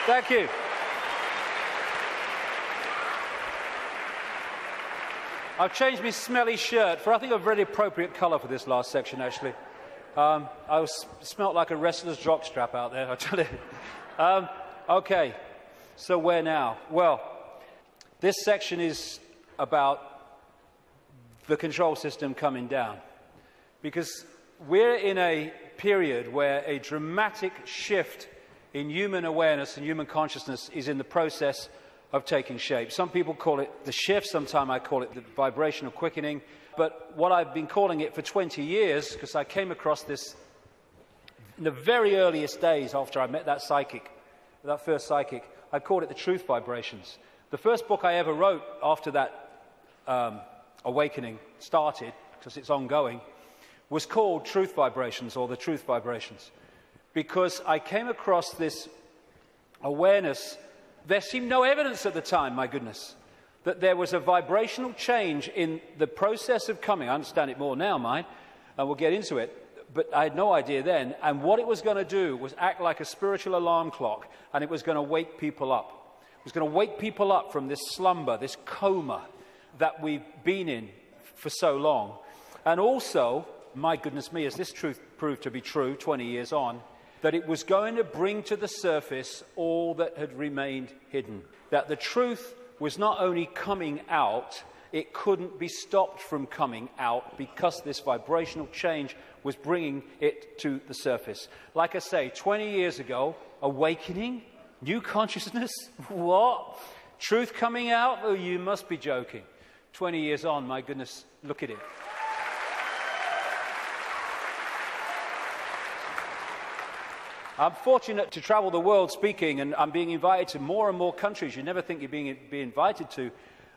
Thank you. I've changed my smelly shirt for, I think, a very appropriate colour for this last section, actually. Smelt like a wrestler's jockstrap out there, I tell you. Okay, so where now? Well, this section is about the control system coming down. Because we're in a period where a dramatic shift in human awareness and human consciousness is in the process of taking shape. Some people call it the shift, sometimes I call it the vibrational quickening, but what I've been calling it for 20 years, because I came across this in the very earliest days after I met that psychic, that first psychic, I called it the truth vibrations. The first book I ever wrote after that awakening started, because it's ongoing, was called Truth Vibrations, or the Truth Vibrations. Because I came across this awareness. There seemed no evidence at the time, my goodness, that there was a vibrational change in the process of coming. I understand it more now, mind, and we'll get into it, but I had no idea then. And what it was going to do was act like a spiritual alarm clock, and it was going to wake people up. It was going to wake people up from this slumber, this coma that we've been in for so long. And also, my goodness me, as this truth proved to be true 20 years on, that it was going to bring to the surface all that had remained hidden. That the truth was not only coming out, it couldn't be stopped from coming out because this vibrational change was bringing it to the surface. Like I say, 20 years ago, awakening, new consciousness, what? Truth coming out? Oh, you must be joking. 20 years on, my goodness, look at it. I'm fortunate to travel the world speaking, and I'm being invited to more and more countries you never think you're being invited to.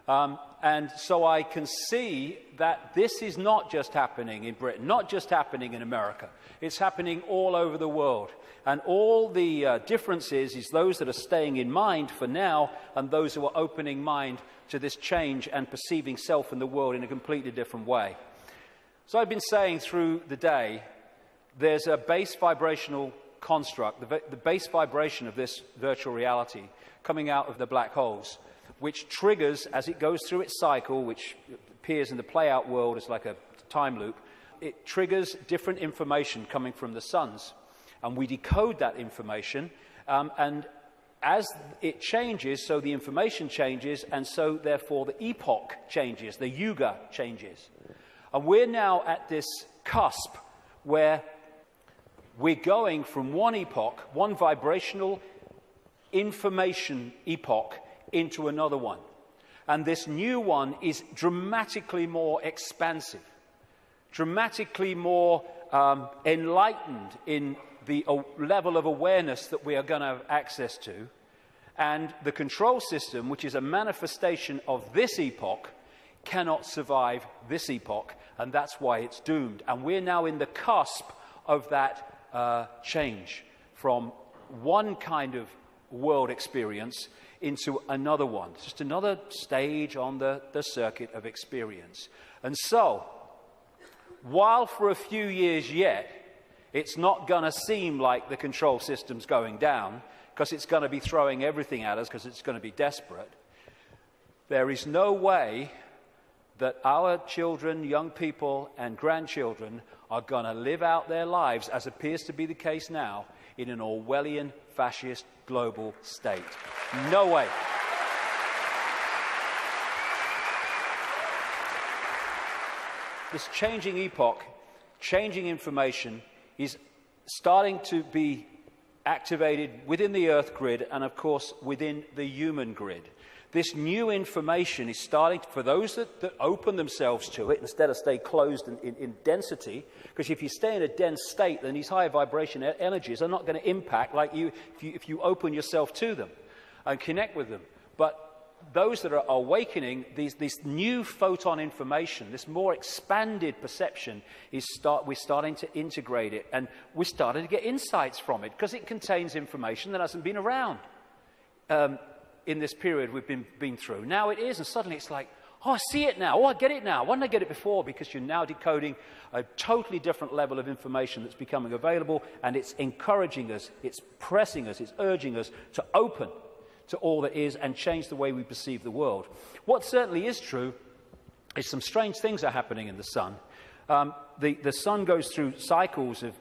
And so I can see that this is not just happening in Britain, not just happening in America. It's happening all over the world. And all the differences is those that are staying in mind for now and those who are opening mind to this change and perceiving self and the world in a completely different way. So I've been saying through the day, there's a base vibrational construct, the base vibration of this virtual reality coming out of the black holes, which triggers, as it goes through its cycle, which appears in the play-out world as like a time loop, it triggers different information coming from the suns. And we decode that information, and as it changes, so the information changes, and so therefore the epoch changes, the yuga changes. And we're now at this cusp where we're going from one epoch, one vibrational information epoch, into another one. And this new one is dramatically more expansive, dramatically more enlightened in the level of awareness that we are going to have access to. And the control system, which is a manifestation of this epoch, cannot survive this epoch, and that's why it's doomed. And we're now in the cusp of that change from one kind of world experience into another one. It's just another stage on the circuit of experience. And so, while for a few years yet, it's not going to seem like the control system's going down, because it's going to be throwing everything at us, because it's going to be desperate, there is no way that our children, young people, and grandchildren are going to live out their lives, as appears to be the case now, in an Orwellian, fascist, global state. No way. This changing epoch, changing information, is starting to be activated within the Earth grid and, of course, within the human grid. This new information is starting, for those that open themselves to it, instead of stay closed in density, because if you stay in a dense state, then these higher vibration energies are not going to impact like you if you open yourself to them and connect with them. But those that are awakening, this new photon information, this more expanded perception, we're starting to integrate it, and we're starting to get insights from it, because it contains information that hasn't been around in this period we've been through. Now it is, and suddenly it's like, oh, I see it now. Oh, I get it now. Why didn't I get it before? Because you're now decoding a totally different level of information that's becoming available, and it's encouraging us, it's pressing us, it's urging us to open to all that is and change the way we perceive the world. What certainly is true is some strange things are happening in the sun. The sun goes through cycles of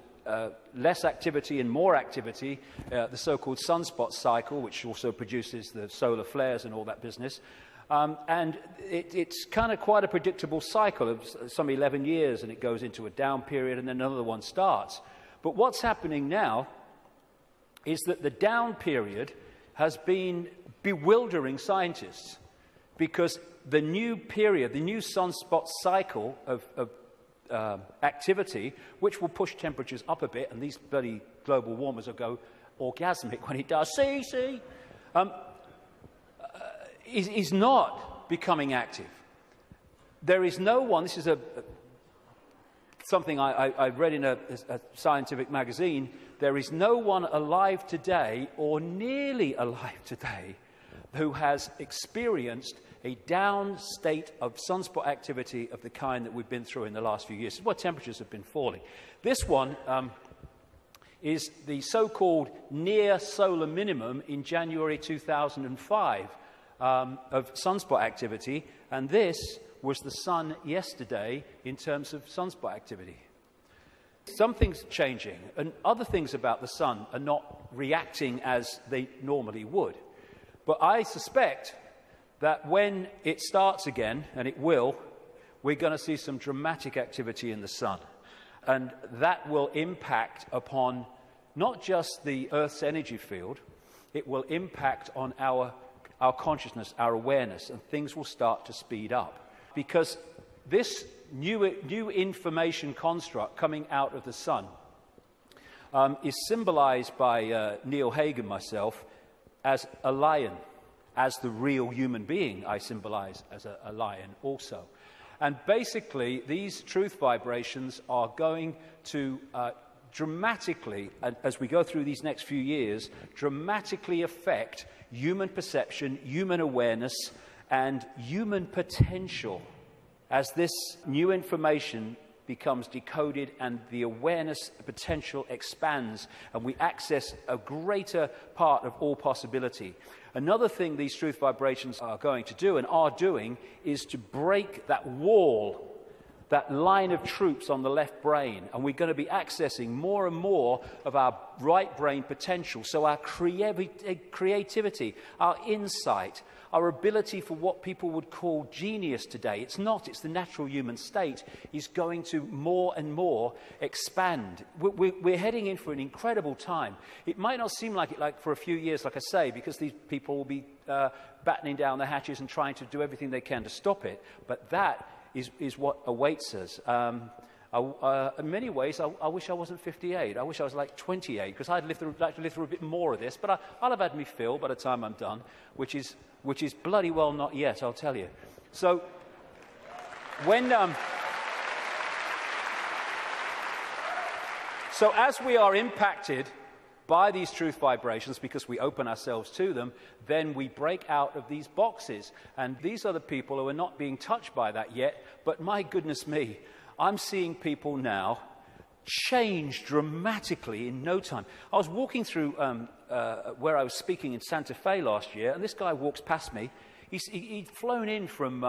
less activity and more activity, the so-called sunspot cycle, which also produces the solar flares and all that business. And it's kind of quite a predictable cycle of some 11 years, and it goes into a down period, and then another one starts. But what's happening now is that the down period has been bewildering scientists, because the new period, the new sunspot cycle of activity, which will push temperatures up a bit, and these bloody global warmers will go orgasmic when it does, is not becoming active. There is no one, this is something I read in a scientific magazine, there is no one alive today, or nearly alive today, who has experienced a down state of sunspot activity of the kind that we've been through in the last few years. This is where temperatures have been falling. This one is the so-called near solar minimum in January 2005 of sunspot activity, and this was the sun yesterday in terms of sunspot activity. Something's changing, and other things about the sun are not reacting as they normally would. But I suspect that when it starts again, and it will, we're going to see some dramatic activity in the sun. And that will impact upon not just the Earth's energy field, it will impact on our consciousness, our awareness, and things will start to speed up. Because this new information construct coming out of the sun is symbolized by Neil Haig and myself as a lion, as the real human being I symbolize as a lion also. And basically, these truth vibrations are going to dramatically, as we go through these next few years, dramatically affect human perception, human awareness, and human potential as this new information becomes decoded and the awareness potential expands and we access a greater part of all possibility. Another thing these truth vibrations are going to do and are doing is to break that wall, that line of troops on the left brain, and we're going to be accessing more and more of our right brain potential. So our creativity, our insight, our ability for what people would call genius today, it's not, it's the natural human state, is going to more and more expand. We're heading in for an incredible time. It might not seem like it like for a few years, like I say, because these people will be battening down the hatches and trying to do everything they can to stop it, but that is what awaits us. In many ways, I wish I wasn't 58. I wish I was like 28, because I'd like to live through a bit more of this. But I'll have had me fill by the time I'm done, which is bloody well not yet, I'll tell you. So when so as we are impacted by these truth vibrations, because we open ourselves to them, then we break out of these boxes. And these are the people who are not being touched by that yet, but my goodness me, I'm seeing people now change dramatically in no time. I was walking through where I was speaking in Santa Fe last year, and this guy walks past me. He'd flown in from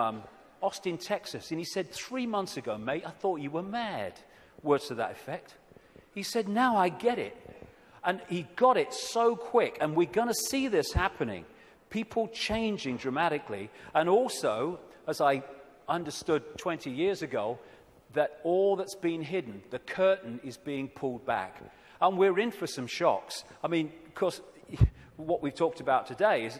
Austin, Texas, and he said, 3 months ago, mate, I thought you were mad. Words to that effect. He said, now I get it. And he got it so quick, and we're going to see this happening. People changing dramatically, and also, as I understood 20 years ago, that all that's been hidden, the curtain is being pulled back. And we're in for some shocks. I mean, of course, what we've talked about today is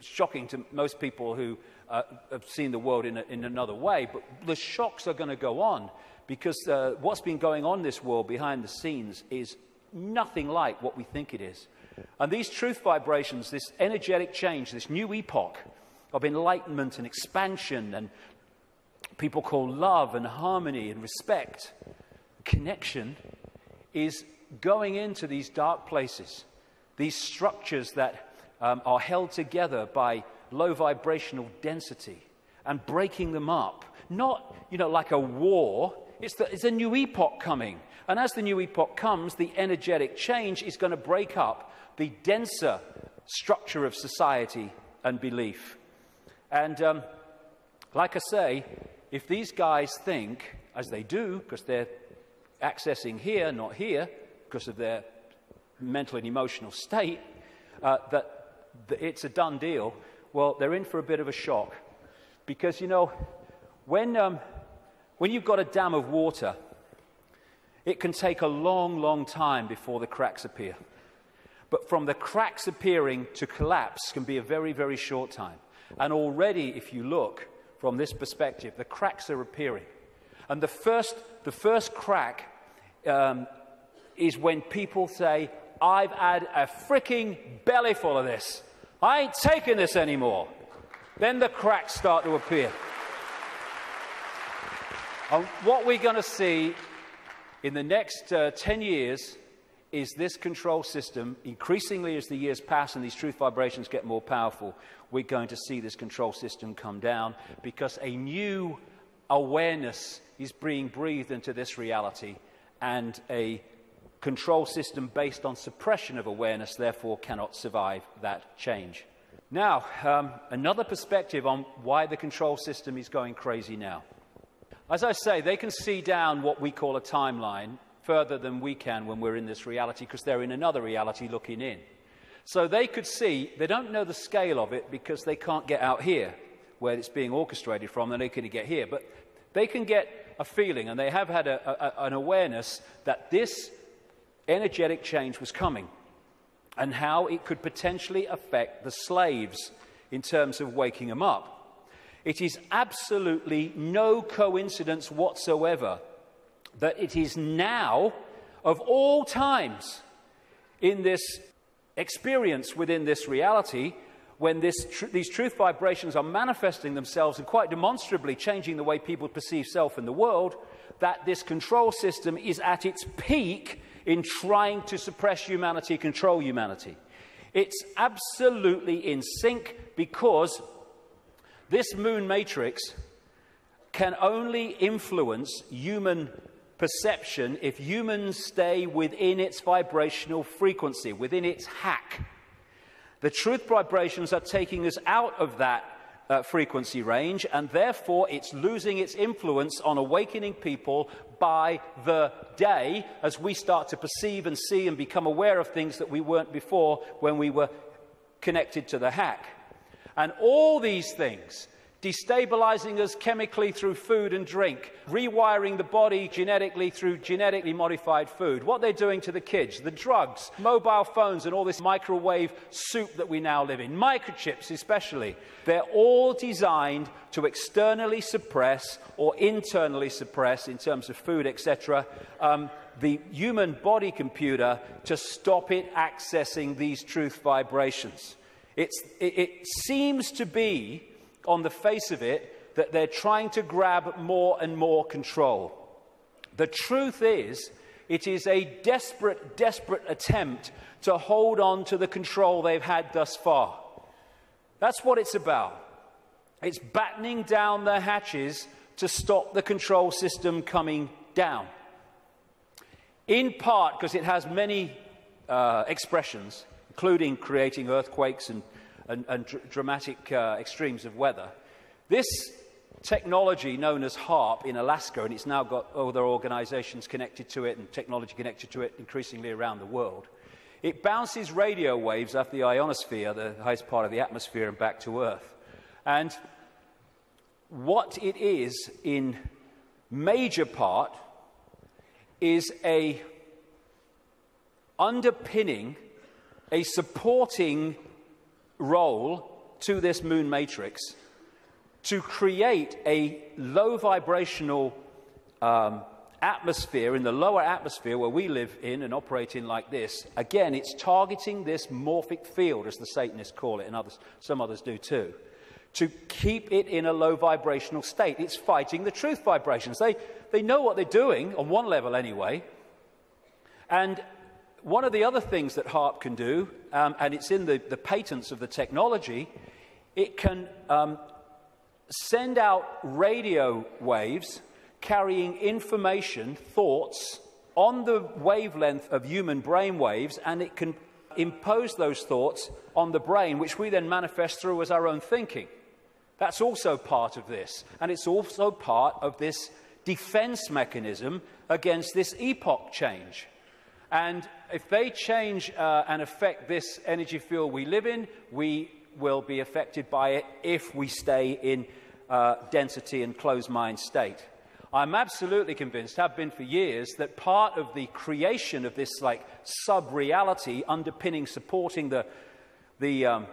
shocking to most people who have seen the world in another way, but the shocks are going to go on, because what's been going on in this world behind the scenes is nothing like what we think it is. And these truth vibrations, this energetic change, this new epoch of enlightenment and expansion, and people call love and harmony and respect, connection, is going into these dark places, these structures that are held together by low vibrational density, and breaking them up. Not, like a war. It's a new epoch coming. And as the new epoch comes, the energetic change is going to break up the denser structure of society and belief. And like I say, if these guys think, as they do, because they're accessing here, not here, because of their mental and emotional state, that it's a done deal, well, they're in for a bit of a shock. Because, when you've got a dam of water, it can take a long, long time before the cracks appear. But from the cracks appearing to collapse can be a very, very short time. And already, if you look from this perspective, the cracks are appearing. And the first crack is when people say, I've had a freaking belly full of this. I ain't taking this anymore. Then the cracks start to appear. And what we're going to see in the next 10 years is this control system, increasingly as the years pass and these truth vibrations get more powerful, we're going to see this control system come down, because a new awareness is being breathed into this reality, and a control system based on suppression of awareness therefore cannot survive that change. Now, another perspective on why the control system is going crazy now. As I say, they can see down what we call a timeline further than we can when we're in this reality, because they're in another reality looking in. So they could see, they don't know the scale of it because they can't get out here where it's being orchestrated from, and they can get here. But they can get a feeling, and they have had an awareness that this energetic change was coming, and how it could potentially affect the slaves in terms of waking them up. It is absolutely no coincidence whatsoever that it is now, of all times, in this experience within this reality, when these truth vibrations are manifesting themselves and quite demonstrably changing the way people perceive self in the world, that this control system is at its peak in trying to suppress humanity, control humanity. It's absolutely in sync, because this moon matrix can only influence human perception if humans stay within its vibrational frequency, within its hack. The truth vibrations are taking us out of that frequency range, and therefore it's losing its influence on awakening people by the day, as we start to perceive and see and become aware of things that we weren't before when we were connected to the hack. And all these things, destabilizing us chemically through food and drink, rewiring the body genetically through genetically modified food, what they're doing to the kids, the drugs, mobile phones, and all this microwave soup that we now live in, microchips especially, they're all designed to externally suppress or internally suppress, in terms of food, etc., the human body computer, to stop it accessing these truth vibrations. It seems to be, on the face of it, that they're trying to grab more and more control. The truth is, it is a desperate, desperate attempt to hold on to the control they've had thus far. That's what it's about. It's battening down the hatches to stop the control system coming down. In part because it has many expressions, including creating earthquakes and dramatic extremes of weather. This technology, known as HAARP in Alaska, and it's now got other organizations connected to it and technology connected to it increasingly around the world, it bounces radio waves off the ionosphere, the highest part of the atmosphere, and back to Earth. And what it is, in major part, is a underpinning, a supporting role to this moon matrix to create a low vibrational atmosphere in the lower atmosphere where we live in and operate in like this. Again, it's targeting this morphic field, as the Satanists call it, and some others do too, to keep it in a low vibrational state. It's fighting the truth vibrations. They know what they're doing, on one level anyway. And one of the other things that HAARP can do, and it's in the patents of the technology, it can send out radio waves carrying information, thoughts, on the wavelength of human brain waves, and it can impose those thoughts on the brain, which we then manifest through as our own thinking. That's also part of this, and it's also part of this defense mechanism against this epoch change. And if they change and affect this energy field we live in, we will be affected by it if we stay in density and closed mind state. I'm absolutely convinced, have been for years, that part of the creation of this like sub-reality underpinning, supporting the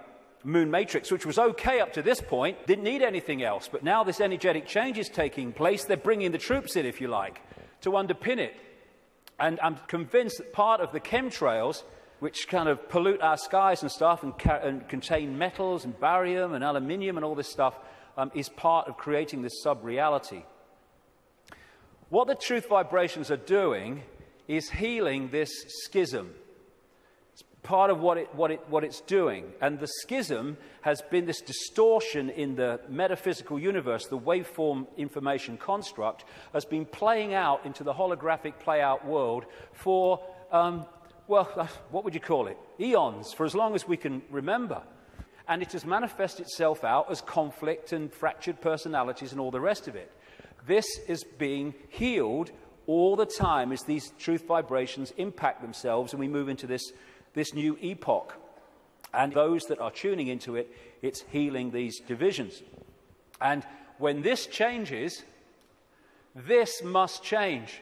moon matrix, which was okay up to this point, didn't need anything else. But now this energetic change is taking place. They're bringing the troops in, if you like, to underpin it. And I'm convinced that part of the chemtrails, which kind of pollute our skies and stuff and contain metals and barium and aluminium and all this stuff, is part of creating this sub-reality. What the truth vibrations are doing is healing this schism. It's part of what it's doing. And the schism has been this distortion in the metaphysical universe, the waveform information construct, has been playing out into the holographic play-out world for, well, what would you call it? Eons, for as long as we can remember. And it has manifested itself out as conflict and fractured personalities and all the rest of it. This is being healed all the time as these truth vibrations impact themselves and we move into this new epoch. And those that are tuning into it, it's healing these divisions. And when this changes, this must change.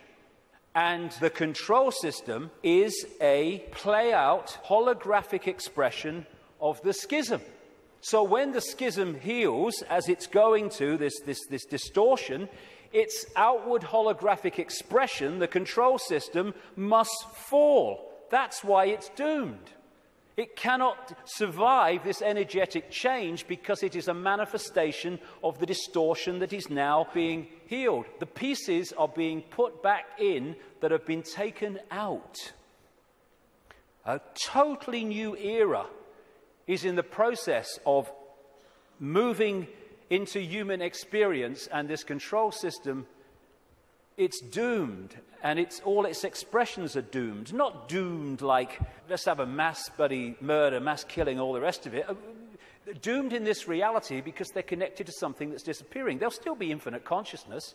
And the control system is a play-out, holographic expression of the schism. So when the schism heals, as it's going to, this distortion, its outward holographic expression, the control system, must fall. That's why it's doomed. It cannot survive this energetic change because it is a manifestation of the distortion that is now being healed. The pieces are being put back in that have been taken out. A totally new era is in the process of moving into human experience, and this control system, it's doomed, and all its expressions are doomed. Not doomed like, let's have a mass bloody murder, mass killing, all the rest of it. Doomed in this reality because they're connected to something that's disappearing. There'll still be infinite consciousness,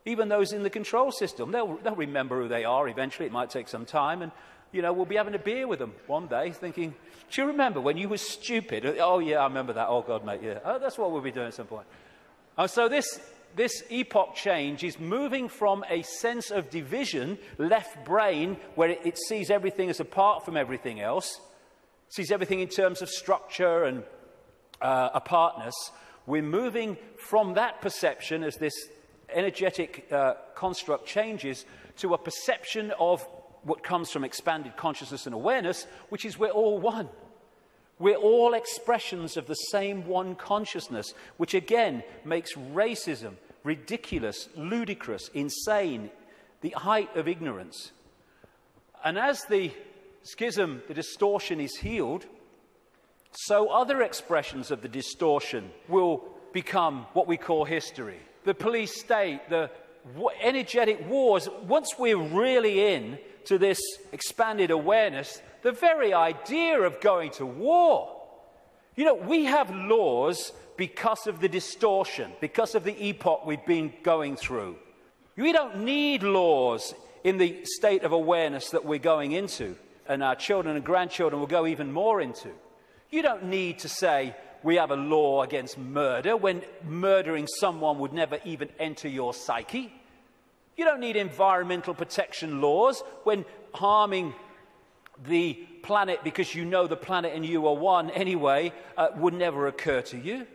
even those in the control system. They'll remember who they are eventually. It might take some time, and we'll be having a beer with them one day thinking, do you remember when you were stupid? Oh, yeah, I remember that. Oh, God, mate, yeah. Oh, that's what we'll be doing at some point. So this epoch change is moving from a sense of division, left brain, where it sees everything as apart from everything else, sees everything in terms of structure and apartness. We're moving from that perception as this energetic construct changes to a perception of what comes from expanded consciousness and awareness, which is we're all one. We're all expressions of the same one consciousness, which again makes racism ridiculous, ludicrous, insane, the height of ignorance. And as the schism, the distortion is healed, so other expressions of the distortion will become what we call history. The police state, the energetic wars, once we're really in to this expanded awareness, the very idea of going to war. We have laws because of the distortion, because of the epoch we've been going through. We don't need laws in the state of awareness that we're going into, and our children and grandchildren will go even more into. You don't need to say we have a law against murder when murdering someone would never even enter your psyche. You don't need environmental protection laws when harming the planet because you know the planet and you are one anyway would never occur to you.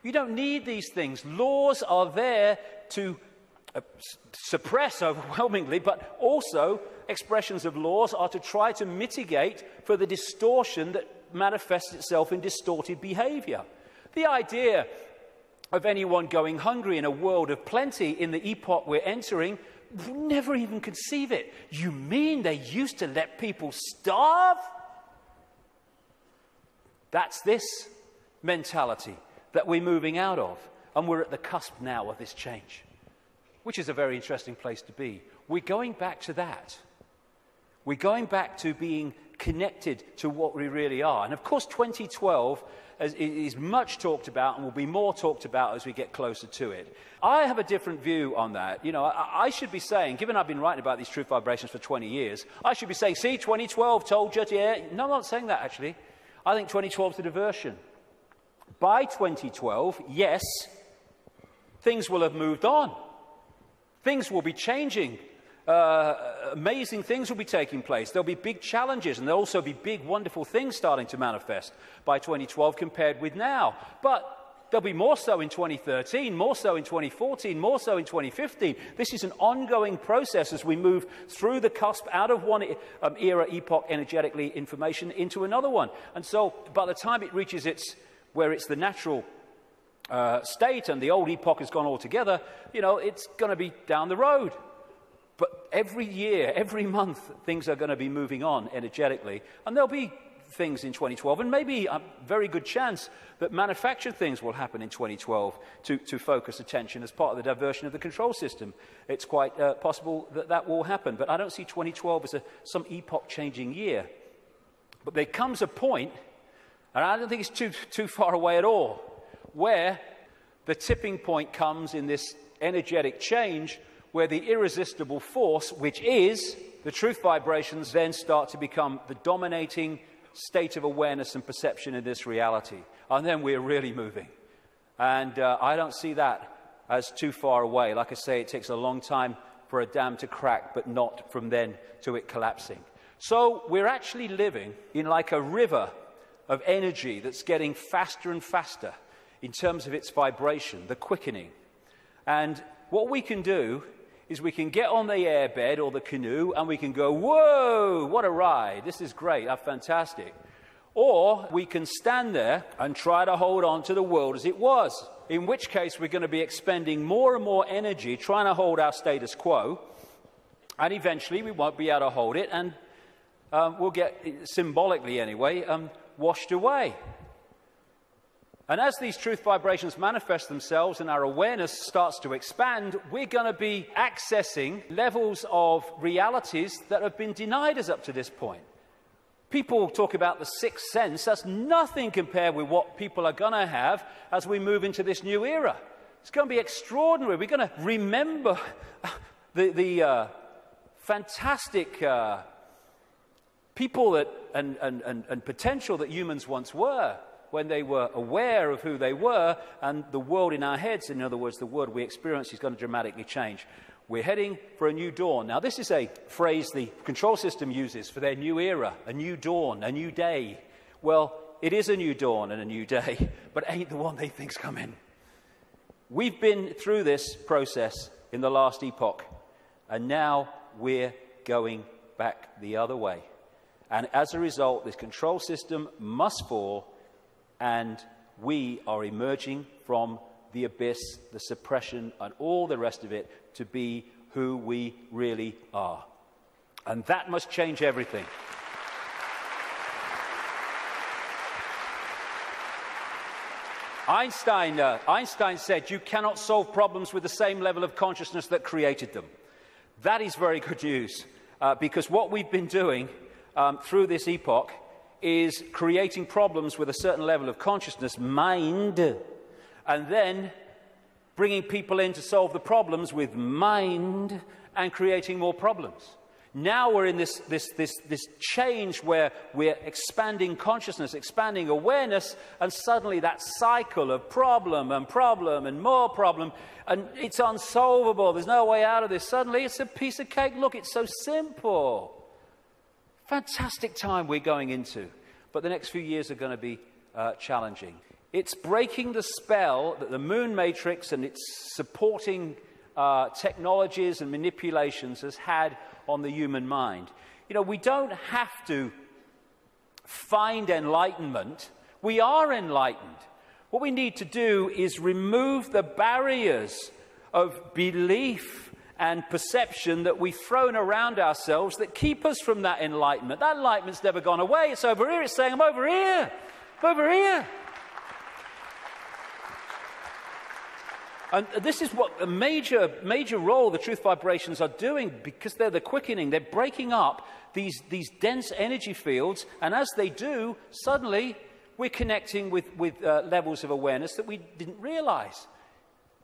You don't need these things. Laws are there to suppress overwhelmingly, but also expressions of laws are to try to mitigate for the distortion that manifests itself in distorted behavior. The idea of anyone going hungry in a world of plenty in the epoch we're entering, we never even conceive it. You mean they used to let people starve? That's this mentality that we're moving out of. And we're at the cusp now of this change, which is a very interesting place to be. We're going back to that. We're going back to being connected to what we really are. And of course, 2012 is much talked about and will be more talked about as we get closer to it. I have a different view on that. You know, I should be saying, given I've been writing about these truth vibrations for 20 years, I should be saying, see, 2012 told you, yeah. No, I'm not saying that, actually. I think 2012 is a diversion. By 2012, yes, things will have moved on. Things will be changing. Amazing things will be taking place. There'll be big challenges, and there'll also be big, wonderful things starting to manifest by 2012 compared with now. But there'll be more so in 2013, more so in 2014, more so in 2015. This is an ongoing process as we move through the cusp out of one era, epoch, energetically, information, into another one. And so by the time it reaches where it's the natural state and the old epoch has gone altogether, you know, it's going to be down the road. But every year, every month, things are going to be moving on energetically. And there'll be things in 2012, and maybe a very good chance that manufactured things will happen in 2012 to focus attention as part of the diversion of the control system. It's quite possible that that will happen. But I don't see 2012 as some epoch-changing year. But there comes a point, and I don't think it's too far away at all, where the tipping point comes in this energetic change, where the irresistible force, which is the truth vibrations, then start to become the dominating state of awareness and perception in this reality. And then we're really moving. And I don't see that as too far away. Like I say, it takes a long time for a dam to crack, but not from then to it collapsing. So we're actually living in like a river of energy that's getting faster and faster in terms of its vibration, the quickening. And what we can do is we can get on the airbed or the canoe and we can go, whoa, what a ride, this is great, that's fantastic. Or we can stand there and try to hold on to the world as it was, in which case we're going to be expending more and more energy trying to hold our status quo, and eventually we won't be able to hold it, and we'll get, symbolically anyway, washed away. And as these truth vibrations manifest themselves and our awareness starts to expand, we're going to be accessing levels of realities that have been denied us up to this point. People talk about the sixth sense. That's nothing compared with what people are going to have as we move into this new era. It's going to be extraordinary. We're going to remember the fantastic people that, and potential that humans once were, when they were aware of who they were, and the world in our heads, in other words, the world we experience, is going to dramatically change. We're heading for a new dawn. Now, this is a phrase the control system uses for their new era, a new dawn, a new day. Well, it is a new dawn and a new day, but ain't the one they think's coming. We've been through this process in the last epoch, and now we're going back the other way. And as a result, this control system must fall, and we are emerging from the abyss, the suppression, and all the rest of it to be who we really are. And that must change everything. Einstein said, you cannot solve problems with the same level of consciousness that created them. That is very good news, because what we've been doing through this epoch is creating problems with a certain level of consciousness, mind, and then bringing people in to solve the problems with mind and creating more problems. Now we're in this change where we're expanding consciousness, expanding awareness, and suddenly that cycle of problem and more problem, and it's unsolvable. There's no way out of this. Suddenly it's a piece of cake. Look, it's so simple. Fantastic time we're going into, but the next few years are going to be challenging. It's breaking the spell that the moon matrix and its supporting technologies and manipulations has had on the human mind. You know, we don't have to find enlightenment. We are enlightened. What we need to do is remove the barriers of belief and perception that we've thrown around ourselves that keep us from that enlightenment. That enlightenment's never gone away. It's over here. It's saying, I'm over here. I'm over here. And this is what a major role the truth vibrations are doing, because they're the quickening. They're breaking up these dense energy fields. And as they do, suddenly we're connecting with levels of awareness that we didn't realize.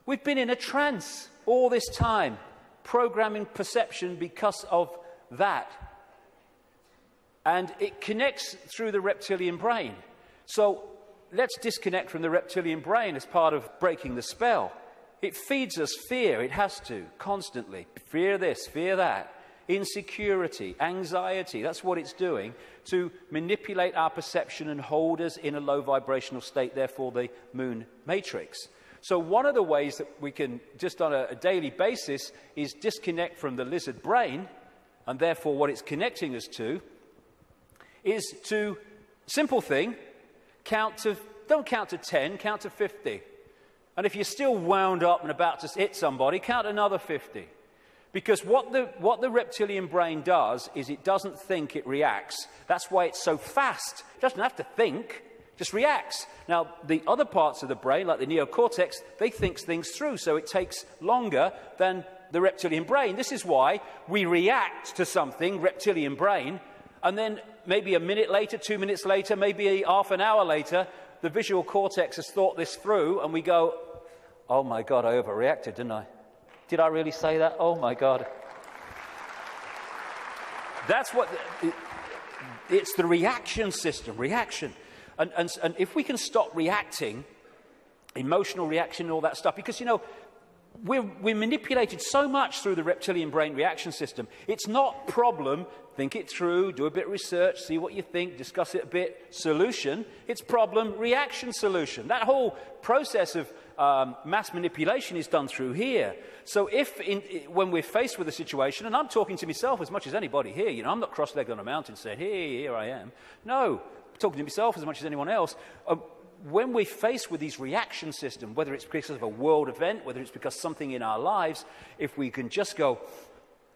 We've been in a trance all this time, programming perception because of that. And it connects through the reptilian brain. So let's disconnect from the reptilian brain as part of breaking the spell. It feeds us fear. It has to, constantly. Fear this, fear that. Insecurity, anxiety. That's what it's doing to manipulate our perception and hold us in a low vibrational state, therefore the moon matrix. So one of the ways that we can, just on a daily basis, is disconnect from the lizard brain, and therefore what it's connecting us to, is to, simple thing, don't count to 10, count to 50. And if you're still wound up and about to hit somebody, count another 50. Because what the reptilian brain does is it doesn't think, it reacts. That's why it's so fast. It doesn't have to think, it just reacts. Now, the other parts of the brain, like the neocortex, they think things through, so it takes longer than the reptilian brain. This is why we react to something, reptilian brain, and then maybe a minute later, 2 minutes later, maybe half an hour later, the visual cortex has thought this through, and we go, oh my God, I overreacted, didn't I? Did I really say that? Oh my God. That's what, it's the reaction system, reaction. And if we can stop reacting, emotional reaction and all that stuff, because, you know, we're manipulated so much through the reptilian brain reaction system. It's not problem, think it through, do a bit of research, see what you think, discuss it a bit, solution. It's problem, reaction, solution. That whole process of mass manipulation is done through here. So when we're faced with a situation, and I'm talking to myself as much as anybody here, you know, I'm not cross-legged on a mountain saying, hey, here I am. No, I'm talking to myself as much as anyone else. When we're faced with these reaction systems, whether it's because of a world event, whether it's because something in our lives, if we can just go,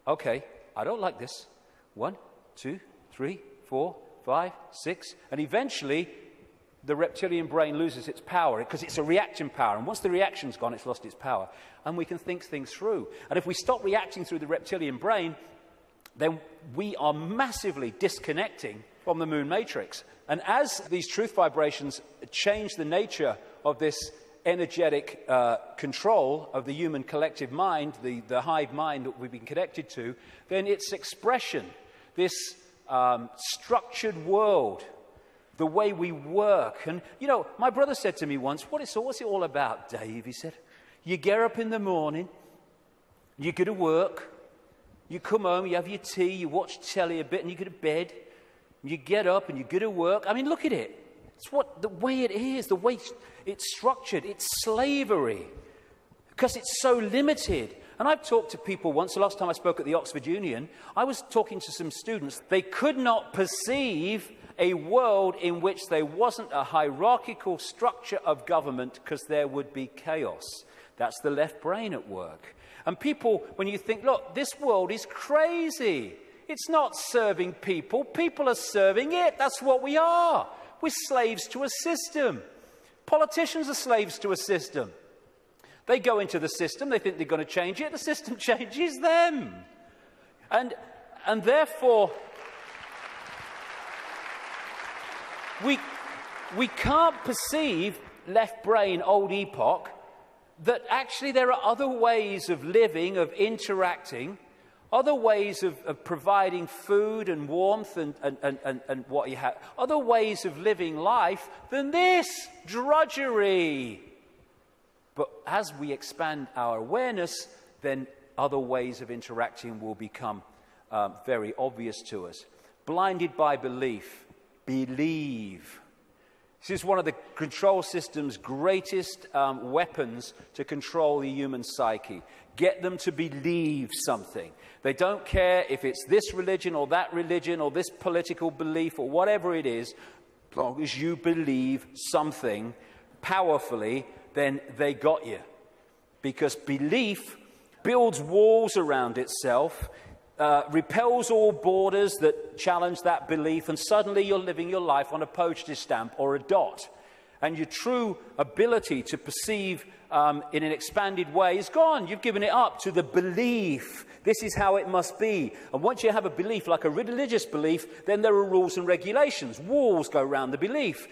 okay, I don't like this. 1, 2, 3, 4, 5, 6, and eventually the reptilian brain loses its power because it's a reaction power. And once the reaction's gone, it's lost its power. And we can think things through. And if we stop reacting through the reptilian brain, then we are massively disconnecting from the moon matrix. And as these truth vibrations change the nature of this energetic control of the human collective mind, the hive mind that we've been connected to, then its expression, this structured world, the way we work. And, you know, my brother said to me once, what's it all about, Dave? He said, you get up in the morning, you go to work, you come home, you have your tea, you watch telly a bit, and you go to bed. You get up and you go to work. I mean, look at it. It's the way it is, the way it's structured. It's slavery because it's so limited. And I've talked to people once. The last time I spoke at the Oxford Union, I was talking to some students. They could not perceive a world in which there wasn't a hierarchical structure of government because there would be chaos. That's the left brain at work. And people, when you think, look, this world is crazy. It's not serving people. People are serving it. That's what we are. We're slaves to a system. Politicians are slaves to a system. They go into the system. They think they're going to change it. The system changes them. And therefore, we can't perceive left brain, old epoch, that actually there are other ways of living, of interacting, other ways of providing food and warmth and what you have, other ways of living life than this drudgery. But as we expand our awareness, then other ways of interacting will become very obvious to us. Blinded by belief, believe. This is one of the control system's greatest weapons to control the human psyche. Get them to believe something. They don't care if it's this religion or this political belief or whatever it is, as long as you believe something, powerfully, then they got you. Because belief builds walls around itself, repels all borders that challenge that belief, and suddenly you're living your life on a postage stamp or a dot. And your true ability to perceive in an expanded way is gone. You've given it up to the belief. This is how it must be. And once you have a belief, like a religious belief, then there are rules and regulations. Walls go around the belief.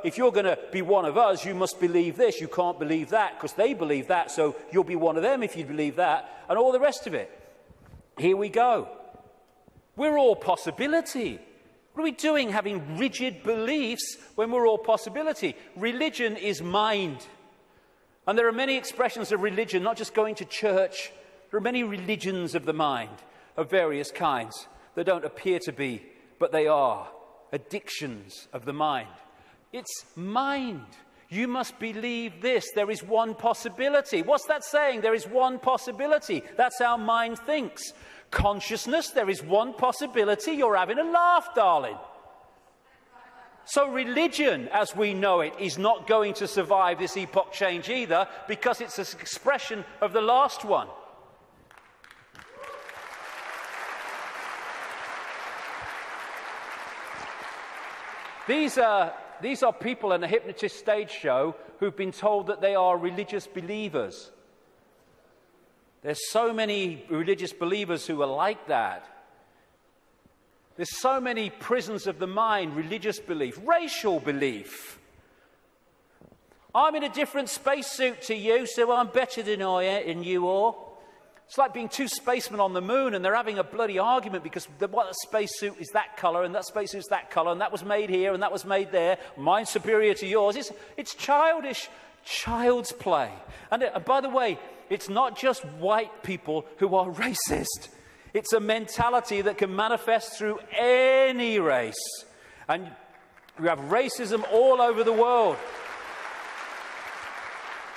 If you're going to be one of us, you must believe this. You can't believe that because they believe that, so you'll be one of them if you believe that, and all the rest of it. Here we go. We're all possibility. What are we doing having rigid beliefs when we're all possibility? Religion is mind. And there are many expressions of religion, not just going to church. There are many religions of the mind of various kinds that don't appear to be, but they are addictions of the mind. It's mind. You must believe this. There is one possibility. What's that saying? There is one possibility. That's how mind thinks. Consciousness, there is one possibility. You're having a laugh, darling. So religion, as we know it, is not going to survive this epoch change either, because it's an expression of the last one. These are people in a hypnotist stage show who've been told that they are religious believers. There's so many religious believers who are like that. There's so many prisons of the mind, religious belief, racial belief. I'm in a different spacesuit to you, so I'm better than you all. It's like being two spacemen on the moon and they're having a bloody argument because what spacesuit is that colour and that spacesuit is that colour and that was made here and that was made there. Mine's superior to yours. It's childish, child's play. And by the way, it's not just white people who are racist. It's a mentality that can manifest through any race. And we have racism all over the world.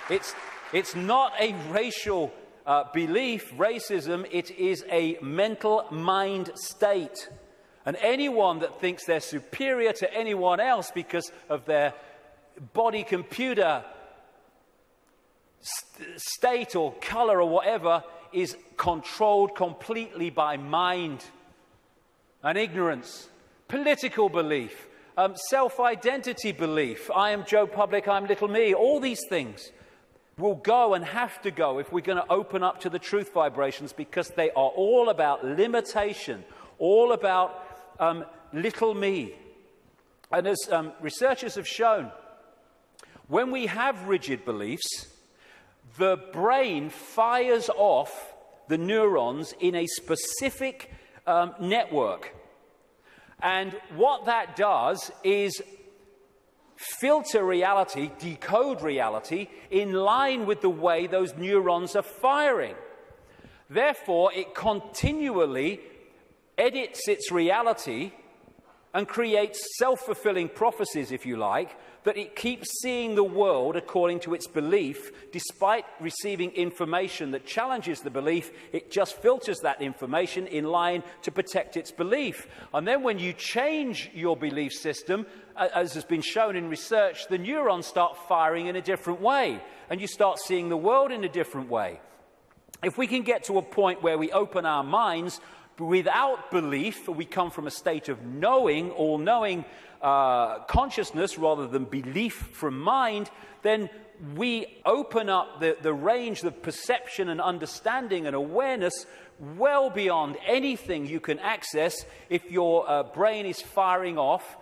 It's not a racial belief, racism. It is a mental mind state. And anyone that thinks they're superior to anyone else because of their body computer state or color or whatever is controlled completely by mind and ignorance, political belief, self-identity belief. I am Joe Public, I'm little me. All these things will go and have to go if we're going to open up to the truth vibrations, because they are all about limitation, all about little me. And as researchers have shown, when we have rigid beliefs, the brain fires off the neurons in a specific network. And what that does is filter reality, decode reality, in line with the way those neurons are firing. Therefore, it continually edits its reality and creates self-fulfilling prophecies, if you like, that it keeps seeing the world according to its belief. Despite receiving information that challenges the belief, it just filters that information in line to protect its belief. And then when you change your belief system, as has been shown in research, the neurons start firing in a different way, and you start seeing the world in a different way. If we can get to a point where we open our minds without belief, we come from a state of knowing, all-knowing consciousness rather than belief from mind, then we open up the range of perception and understanding and awareness well beyond anything you can access if your brain is firing off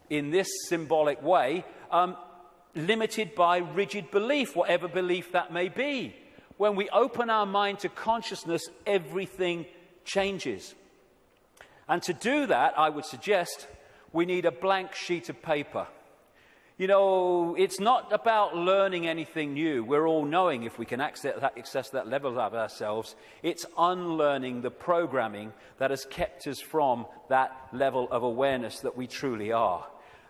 in this symbolic way, limited by rigid belief, whatever belief that may be. When we open our mind to consciousness, everything changes. And to do that, I would suggest we need a blank sheet of paper. You know, it's not about learning anything new. We're all knowing if we can access that level of ourselves. It's unlearning the programming that has kept us from that level of awareness that we truly are.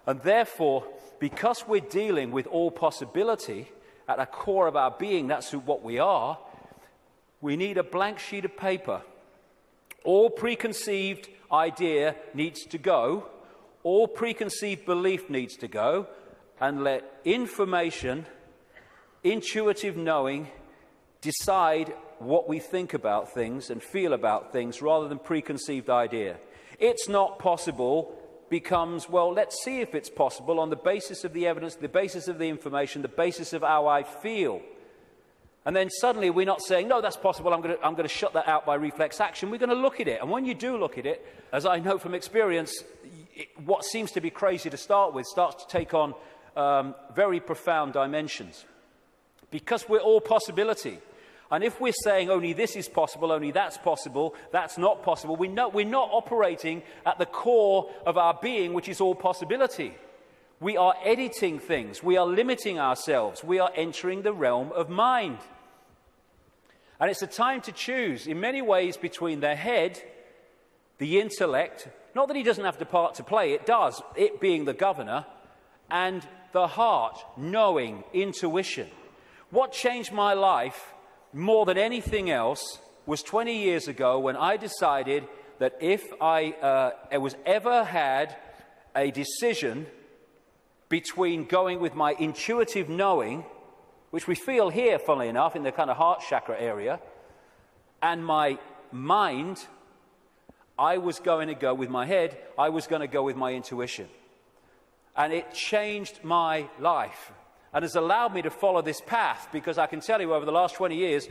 And therefore, because we're dealing with all possibility at the core of our being, that's what we are, we need a blank sheet of paper. All preconceived idea needs to go. All preconceived belief needs to go. and let information, intuitive knowing, decide what we think about things and feel about things rather than preconceived idea. It's not possible becomes, well, let's see if it's possible on the basis of the evidence, the basis of the information, the basis of how I feel. And then suddenly we're not saying, no, that's possible, I'm going to shut that out by reflex action. We're going to look at it. And when you do look at it, as I know from experience, what seems to be crazy to start with starts to take on very profound dimensions. Because we're all possibility. And if we're saying only this is possible, only that's not possible, we're not operating at the core of our being, which is all possibility. We are editing things. We are limiting ourselves. We are entering the realm of mind. And it's a time to choose, in many ways, between the head, the intellect, not that he doesn't have the part to play, it does, it being the governor, and the heart, knowing, intuition. What changed my life more than anything else was 20 years ago when I decided that if I was ever had a decision between going with my intuitive knowing, which we feel here, funnily enough, in the kind of heart chakra area, and my mind, I was going to go with my head, I was going to go with my intuition. And it changed my life and has allowed me to follow this path, because I can tell you over the last 20 years,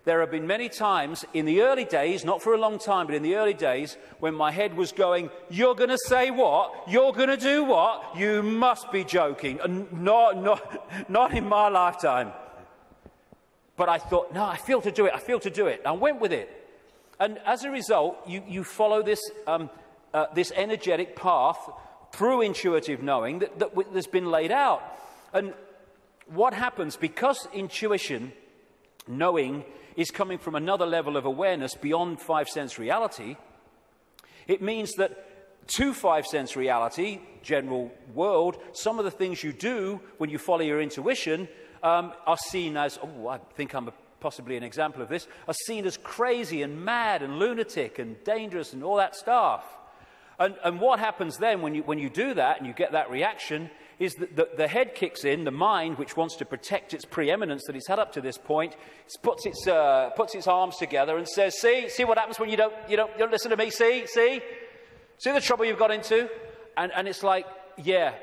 there have been many times in the early days, not for a long time, but in the early days, when my head was going, you're going to say what? You're going to do what? You must be joking. Not in my lifetime. But I thought, no, I feel to do it. I went with it. And as a result, you follow this, this energetic path through intuitive knowing that's been laid out. And what happens, because intuition, knowing, is coming from another level of awareness beyond five-sense reality, it means that to five-sense reality, general world, some of the things you do when you follow your intuition are seen as, I think I'm possibly an example of this, are seen as crazy and mad and lunatic and dangerous and all that stuff. And what happens then when you do that and you get that reaction is that the head kicks in, the mind, which wants to protect its preeminence that it's had up to this point, puts its arms together and says, see what happens when you don't listen to me, see the trouble you've got into? And it's like, yeah,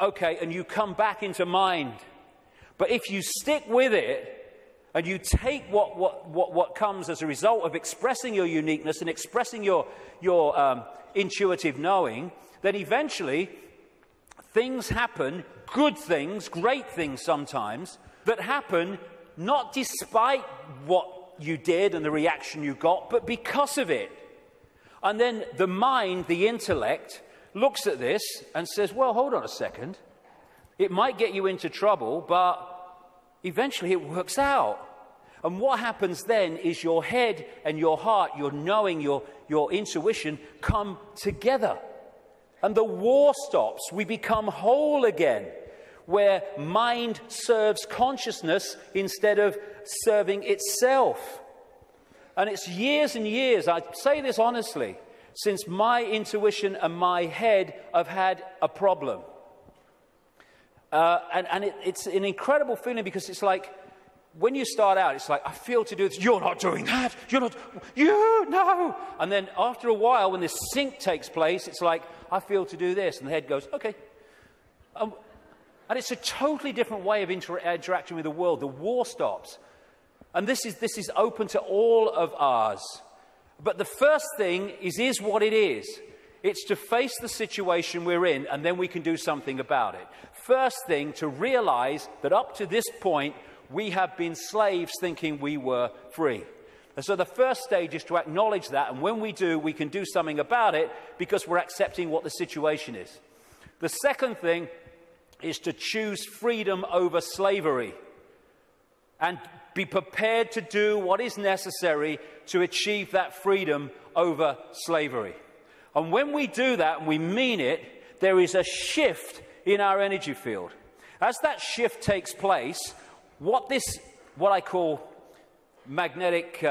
okay, and you come back into mind. But if you stick with it, and you take what comes as a result of expressing your uniqueness and expressing your intuitive knowing, then eventually things happen, good things, great things sometimes, that happen not despite what you did and the reaction you got, but because of it. And then the mind, the intellect, looks at this and says, well, hold on a second. It might get you into trouble, but eventually it works out. And what happens then is your head and your heart, your knowing, your intuition come together. And the war stops. We become whole again, where mind serves consciousness instead of serving itself. And it's years and years, I say this honestly, since my intuition and my head have had a problem. It's an incredible feeling, because it's like, when you start out, it's like, I feel to do this. You're not doing that. No. And then after a while, when this sync takes place, it's like, I feel to do this. And the head goes, okay. And it's a totally different way of interacting with the world. The war stops. And this is open to all of ours. But the first thing is what it is. It's to face the situation we're in, and then we can do something about it. First thing, to realize that up to this point, we have been slaves thinking we were free. And so the first stage is to acknowledge that, and when we do, we can do something about it because we're accepting what the situation is. The second thing is to choose freedom over slavery and be prepared to do what is necessary to achieve that freedom over slavery. And when we do that and we mean it, there is a shift in our energy field. As that shift takes place, what I call magnetic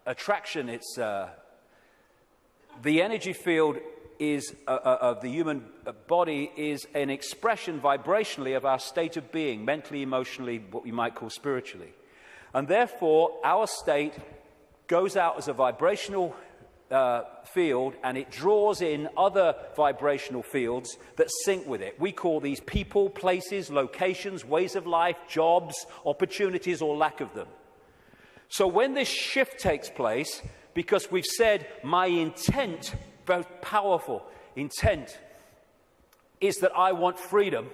attraction, it's the energy field of the human body is an expression vibrationally of our state of being, mentally, emotionally, what we might call spiritually. And therefore, our state goes out as a vibrational field, and it draws in other vibrational fields that sync with it. We call these people, places, locations, ways of life, jobs, opportunities, or lack of them. So when this shift takes place, because we've said my intent, very powerful intent, is that I want freedom,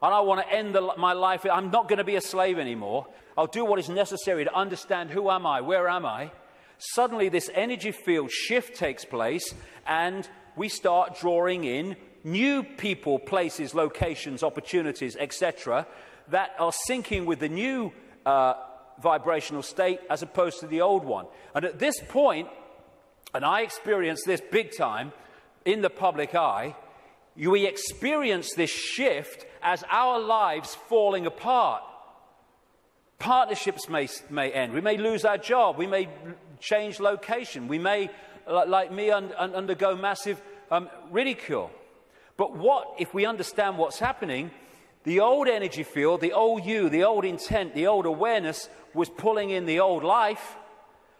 and I want to end my life. I'm not going to be a slave anymore. I'll do what is necessary to understand who am I, where am I. Suddenly this energy field shift takes place, and we start drawing in new people, places, locations, opportunities, etc., that are syncing with the new vibrational state as opposed to the old one. And at this point, and I experienced this big time in the public eye, we experience this shift as our lives falling apart. Partnerships may end. We may lose our job. We may change location. We may, like me, undergo massive ridicule. But what if we understand what's happening? The old energy field, the old you, the old intent, the old awareness was pulling in the old life.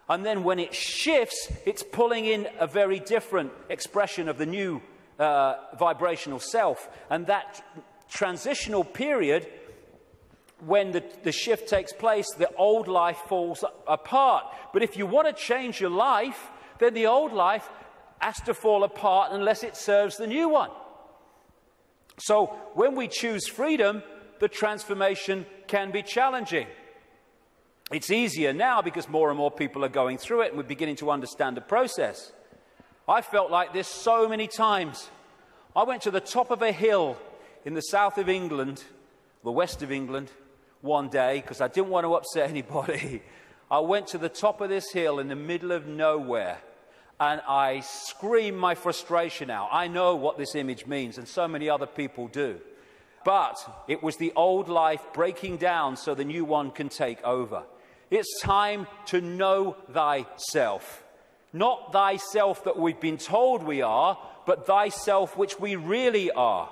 And then when it shifts, it's pulling in a very different expression of the new vibrational self. And that transitional period, when the shift takes place, the old life falls apart. But if you want to change your life, then the old life has to fall apart unless it serves the new one. So when we choose freedom, the transformation can be challenging. It's easier now because more and more people are going through it and we're beginning to understand the process. I felt like this so many times. I went to the top of a hill in the south of England, the west of England, one day because I didn't want to upset anybody. I went to the top of this hill in the middle of nowhere and I screamed my frustration out. I know what this image means, and so many other people do. But it was the old life breaking down so the new one can take over. It's time to know thyself. Not thyself that we've been told we are, but thyself which we really are.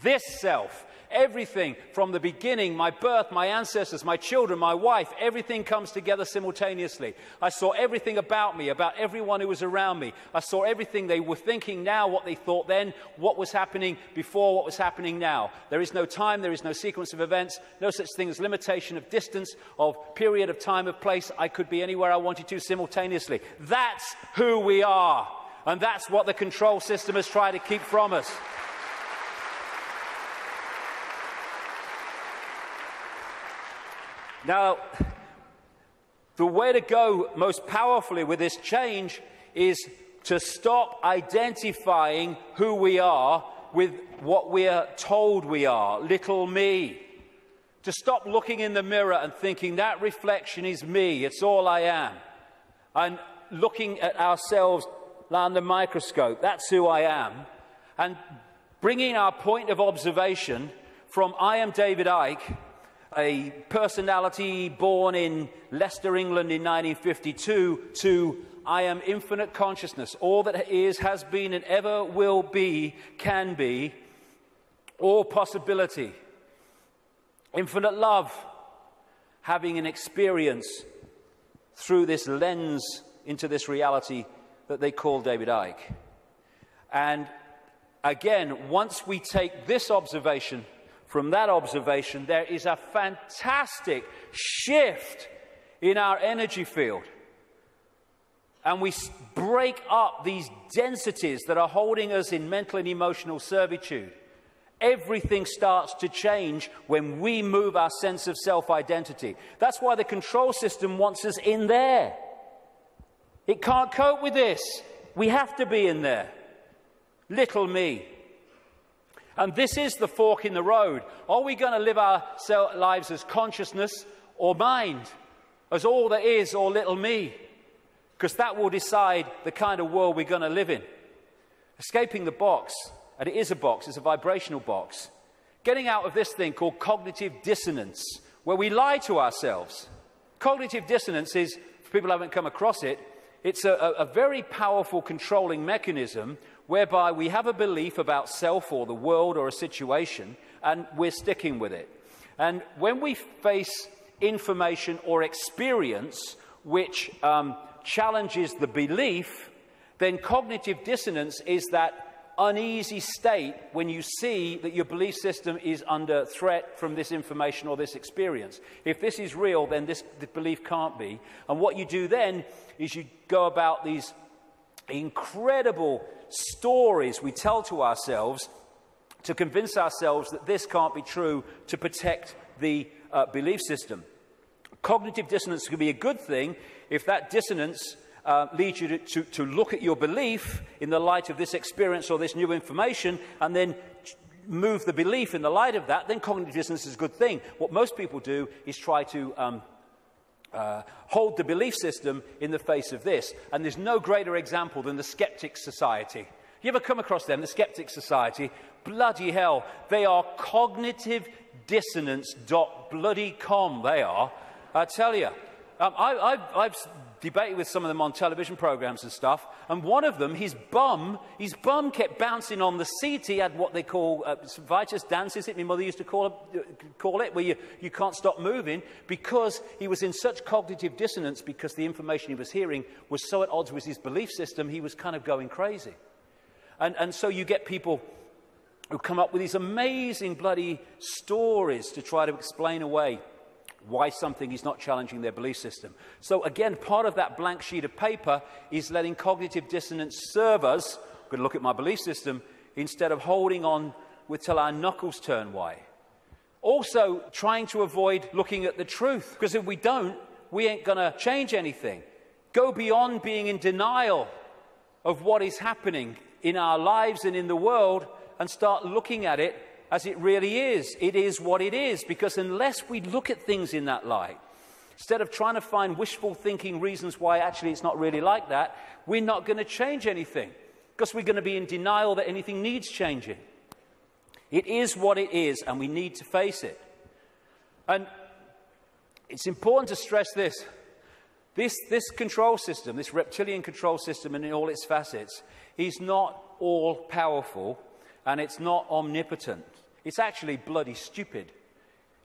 This self, everything from the beginning, my birth, my ancestors, my children, my wife, everything comes together simultaneously. I saw everything about me, about everyone who was around me. I saw everything they were thinking now, what they thought then, what was happening before, what was happening now. There is no time, there is no sequence of events, no such thing as limitation of distance, of period of time, of place. I could be anywhere I wanted to simultaneously. That's who we are. And that's what the control system has tried to keep from us. Now, the way to go most powerfully with this change is to stop identifying who we are with what we are told we are, little me. To stop looking in the mirror and thinking that reflection is me, it's all I am. And looking at ourselves under the microscope, that's who I am. And bringing our point of observation from I am David Icke, a personality born in Leicester, England in 1952, to I am infinite consciousness. All that is, has been, and ever will be, can be, all possibility. Infinite love, having an experience through this lens into this reality that they call David Icke. And again, once we take this observation from that observation, there is a fantastic shift in our energy field. And we break up these densities that are holding us in mental and emotional servitude. Everything starts to change when we move our sense of self-identity. That's why the control system wants us in there. It can't cope with this. We have to be in there. Little me. And this is the fork in the road. Are we going to live our lives as consciousness or mind? As all there is or little me? Because that will decide the kind of world we're going to live in. Escaping the box, and it is a box, it's a vibrational box. Getting out of this thing called cognitive dissonance, where we lie to ourselves. Cognitive dissonance is, if people haven't come across it, it's a very powerful controlling mechanism whereby we have a belief about self or the world or a situation, and we're sticking with it. And when we face information or experience which challenges the belief, then cognitive dissonance is that uneasy state when you see that your belief system is under threat from this information or this experience. If this is real, then the belief can't be. And what you do then is you go about these incredible stories we tell to ourselves to convince ourselves that this can't be true, to protect the belief system. Cognitive dissonance can be a good thing if that dissonance leads you to look at your belief in the light of this experience or this new information, and then move the belief in the light of that. Then cognitive dissonance is a good thing. What most people do is try to hold the belief system in the face of this. And there's no greater example than the Skeptics Society. You ever come across them, the Skeptics Society? Bloody hell, they are cognitive dissonance.com, they are. I tell you. I've debated with some of them on television programs and stuff, and one of them, his bum kept bouncing on the seat. He had what they call Vitus dance, is it? My mother used to call it, where you can't stop moving, because he was in such cognitive dissonance, because the information he was hearing was so at odds with his belief system, he was kind of going crazy. And so you get people who come up with these amazing bloody stories to try to explain away why something is not challenging their belief system. So again, part of that blank sheet of paper is letting cognitive dissonance serve us. I'm going to look at my belief system instead of holding on till our knuckles turn white. Also, trying to avoid looking at the truth, because if we don't, we ain't going to change anything. Go beyond being in denial of what is happening in our lives and in the world, and start looking at it as it really is. It is what it is, because unless we look at things in that light, instead of trying to find wishful thinking reasons why actually it's not really like that, we're not going to change anything, because we're going to be in denial that anything needs changing. It is what it is, and we need to face it. And it's important to stress this. This control system, this reptilian control system in all its facets, is not all-powerful, and it's not omnipotent. It's actually bloody stupid.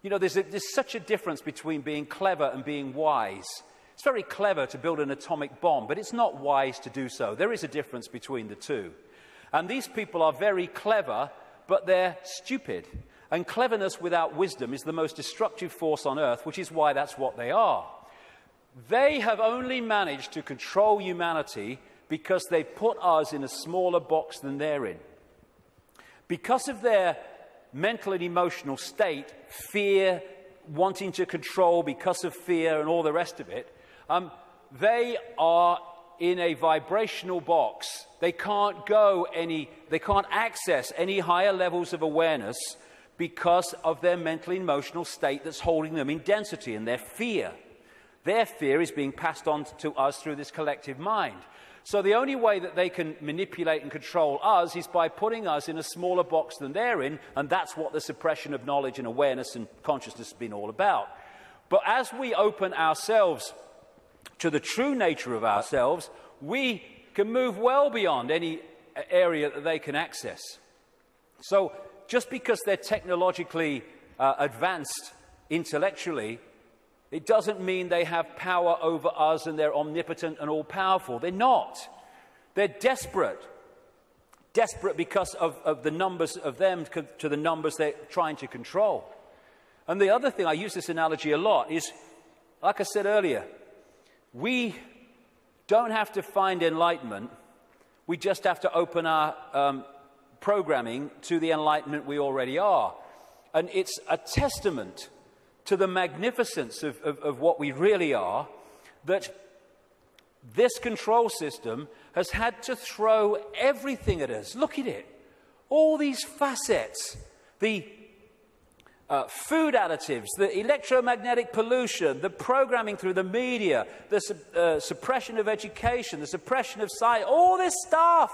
You know, there's such a difference between being clever and being wise. It's very clever to build an atomic bomb, but it's not wise to do so. There is a difference between the two. And these people are very clever, but they're stupid. And cleverness without wisdom is the most destructive force on earth, which is why that's what they are. They have only managed to control humanity because they put us in a smaller box than they're in. Because of their mental and emotional state, fear, wanting to control because of fear and all the rest of it, they are in a vibrational box. They can't access any higher levels of awareness because of their mental and emotional state that's holding them in density, and their fear. Their fear is being passed on to us through this collective mind. So the only way that they can manipulate and control us is by putting us in a smaller box than they're in, and that's what the suppression of knowledge and awareness and consciousness has been all about. But as we open ourselves to the true nature of ourselves, we can move well beyond any area that they can access. So just because they're technologically advanced intellectually, it doesn't mean they have power over us and they're omnipotent and all-powerful. They're not. They're desperate. Desperate because of the numbers of them to the numbers they're trying to control. And the other thing, I use this analogy a lot, is, like I said earlier, we don't have to find enlightenment. We just have to open our programming to the enlightenment we already are. And it's a testament to the magnificence of what we really are, that this control system has had to throw everything at us. Look at it. All these facets, the food additives, the electromagnetic pollution, the programming through the media, the suppression of education, the suppression of science, all this stuff,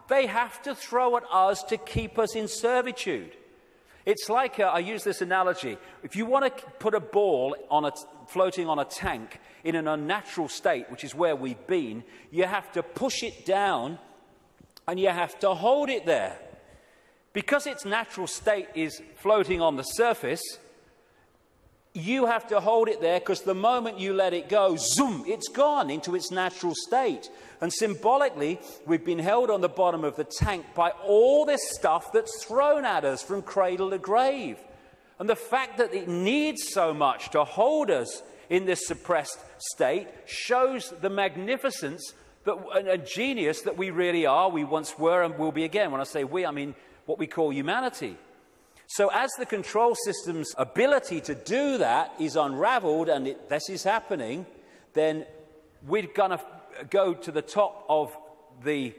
they have to throw at us to keep us in servitude. It's like, I use this analogy, if you want to put a ball floating on a tank in an unnatural state, which is where we've been, you have to push it down And you have to hold it there. Because its natural state is floating on the surface, you have to hold it there, because the moment you let it go, zoom, it's gone into its natural state. And symbolically, we've been held on the bottom of the tank by all this stuff that's thrown at us from cradle to grave. And the fact that it needs so much to hold us in this suppressed state shows the magnificence and genius that we really are, we once were, and will be again. When I say we, I mean what we call humanity. So as the control system's ability to do that is unraveled, and this is happening, then we're going to go to the top of the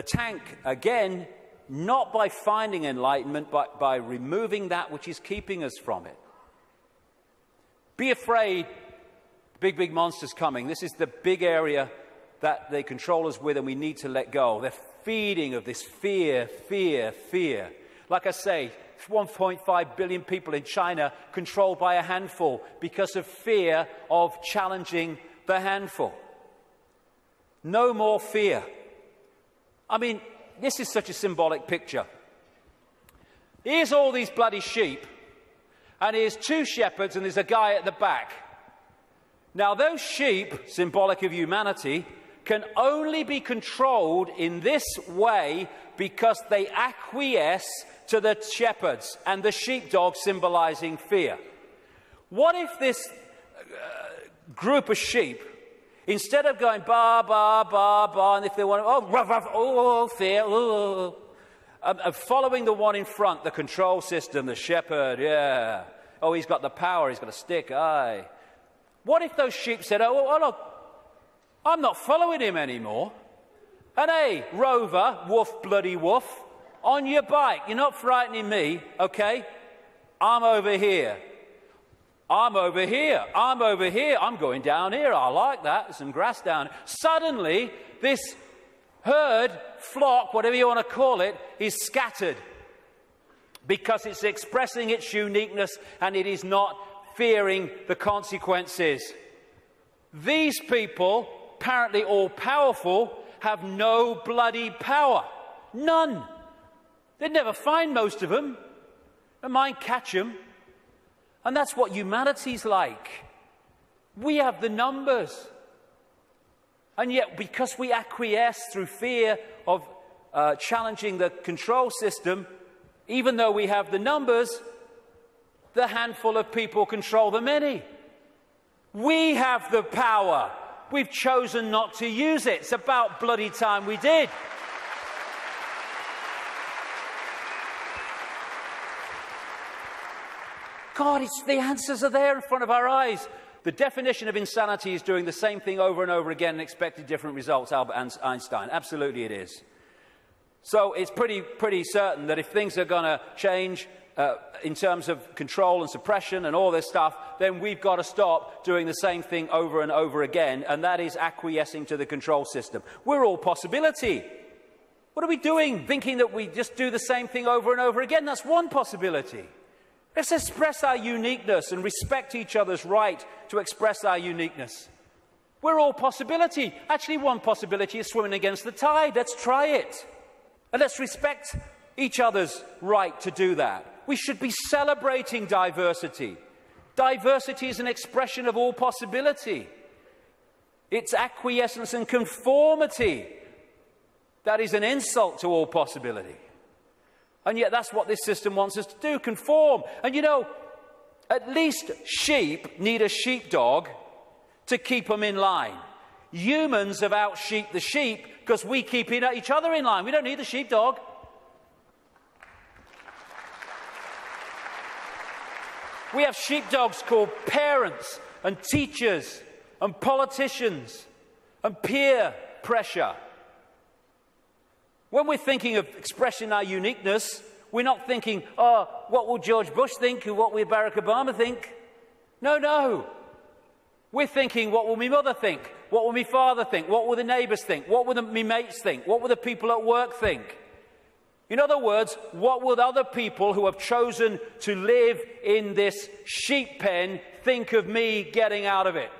tank again, not by finding enlightenment, but by removing that which is keeping us from it. Be afraid, big monsters coming. This is the big area that they control us with, and we need to let go. They're feeding of this fear. Like I say, 1.5 billion people in China controlled by a handful because of fear of challenging the handful. No more fear. I mean, this is such a symbolic picture. Here's all these bloody sheep, and here's two shepherds, and there's a guy at the back. Now, those sheep, symbolic of humanity, can only be controlled in this way because they acquiesce to the shepherds and the sheepdog symbolizing fear. What if this group of sheep, instead of going ba, ba, ba, ba, and if they want, oh, ruff, ruff, oh, fear, oh, following the one in front, the control system, the shepherd, yeah. Oh, he's got the power, he's got a stick, aye. What if those sheep said, oh, look, I'm not following him anymore. And hey, Rover, woof, bloody woof, on your bike. You're not frightening me, okay? I'm over here. I'm over here. I'm over here. I'm going down here. I like that. There's some grass down here. Suddenly, this herd, flock, whatever you want to call it, is scattered. Because it's expressing its uniqueness and it is not fearing the consequences. These people, apparently all-powerful, have no bloody power. None. They'd never find most of them. They might catch them. And that's what humanity's like. We have the numbers. And yet, because we acquiesce through fear of challenging the control system, even though we have the numbers, the handful of people control the many. We have the power. We've chosen not to use it. It's about bloody time we did. God, the answers are there in front of our eyes. The definition of insanity is doing the same thing over and over again and expecting different results, Albert Einstein. Absolutely it is. So it's pretty certain that if things are going to change in terms of control and suppression and all this stuff, then we've got to stop doing the same thing over and over again, and that is acquiescing to the control system. We're all possibility. What are we doing, thinking that we just do the same thing over and over again? That's one possibility. Let's express our uniqueness and respect each other's right to express our uniqueness. We're all possibility. Actually, one possibility is swimming against the tide. Let's try it. And let's respect each other's right to do that. We should be celebrating diversity. Diversity is an expression of all possibility. It's acquiescence and conformity that is an insult to all possibility. And yet that's what this system wants us to do, conform. And you know, at least sheep need a sheepdog to keep them in line. Humans have out-sheeped the sheep because we keep each other in line. We don't need the sheepdog. We have sheepdogs called parents and teachers and politicians and peer pressure. When we're thinking of expressing our uniqueness, we're not thinking, oh, what will George Bush think or what will Barack Obama think? No. We're thinking, what will my mother think? What will my father think? What will the neighbours think? What will my mates think? What will the people at work think? In other words, what will other people who have chosen to live in this sheep pen think of me getting out of it?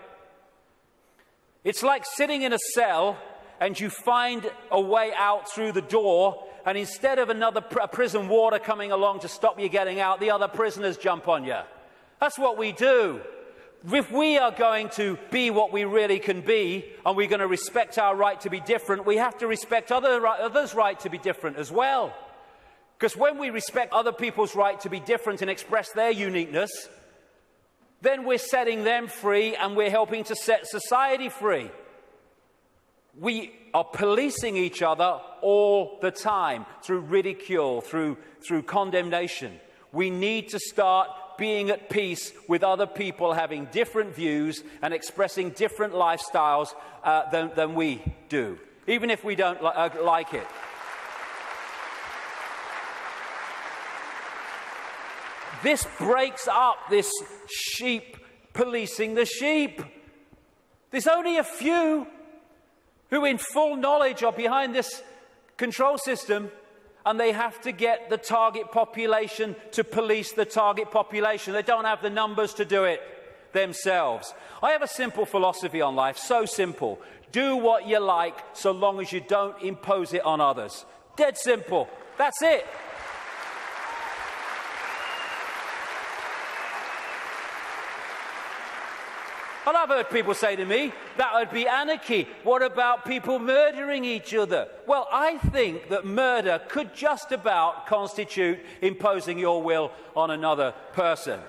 It's like sitting in a cell and you find a way out through the door, and instead of another prison warder coming along to stop you getting out, the other prisoners jump on you. That's what we do. If we are going to be what we really can be, and we're going to respect our right to be different, we have to respect others' right to be different as well. Because when we respect other people's right to be different and express their uniqueness, then we're setting them free and we're helping to set society free. We are policing each other all the time through ridicule, through condemnation. We need to start being at peace with other people having different views and expressing different lifestyles than we do, even if we don't like it. This breaks up this sheep policing the sheep. There's only a few who in full knowledge are behind this control system, and they have to get the target population to police the target population. They don't have the numbers to do it themselves. I have a simple philosophy on life, so simple. Do what you like so long as you don't impose it on others. Dead simple. That's it. And I've heard people say to me, that would be anarchy. What about people murdering each other? Well, I think that murder could just about constitute imposing your will on another person.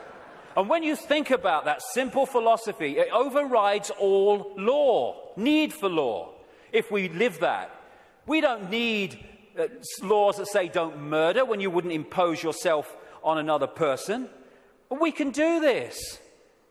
And when you think about that simple philosophy, it overrides all law, need for law, if we live that. We don't need laws that say don't murder when you wouldn't impose yourself on another person. But we can do this.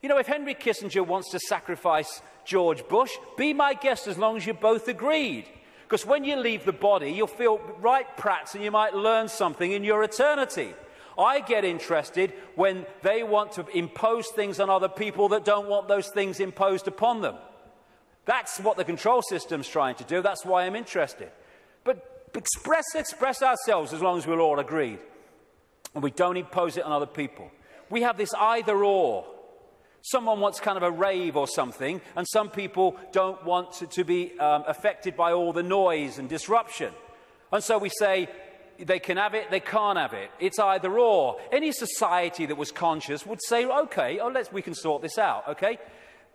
You know, if Henry Kissinger wants to sacrifice George Bush, be my guest as long as you both agreed. Because when you leave the body, you'll feel right prats and you might learn something in your eternity. I get interested when they want to impose things on other people that don't want those things imposed upon them. That's what the control system's trying to do. That's why I'm interested. But express ourselves as long as we're all agreed. And we don't impose it on other people. We have this either or. Someone wants kind of a rave or something, and some people don't want to be affected by all the noise and disruption. And so we say, they can have it, they can't have it. It's either or. Any society that was conscious would say, okay, we can sort this out, okay?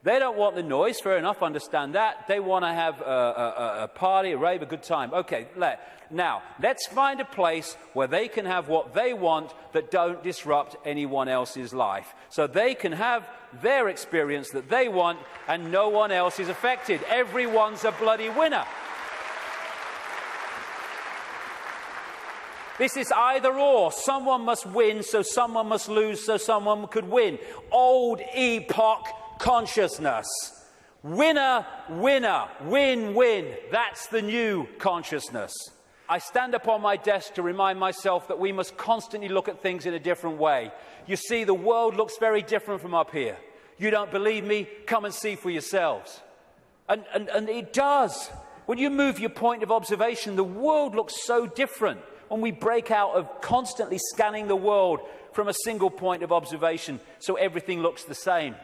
They don't want the noise, fair enough, understand that. They want to have a party, a rave, a good time. Okay, now, let's find a place where they can have what they want that don't disrupt anyone else's life. So they can have their experience that they want and no one else is affected. Everyone's a bloody winner. This is either or. Someone must win, so someone must lose, so someone could win. Old epoch consciousness. Winner, winner, win, win. That's the new consciousness. I stand upon my desk to remind myself that we must constantly look at things in a different way. You see, the world looks very different from up here. You don't believe me? Come and see for yourselves. And it does. When you move your point of observation, the world looks so different. When we break out of constantly scanning the world from a single point of observation, so everything looks the same.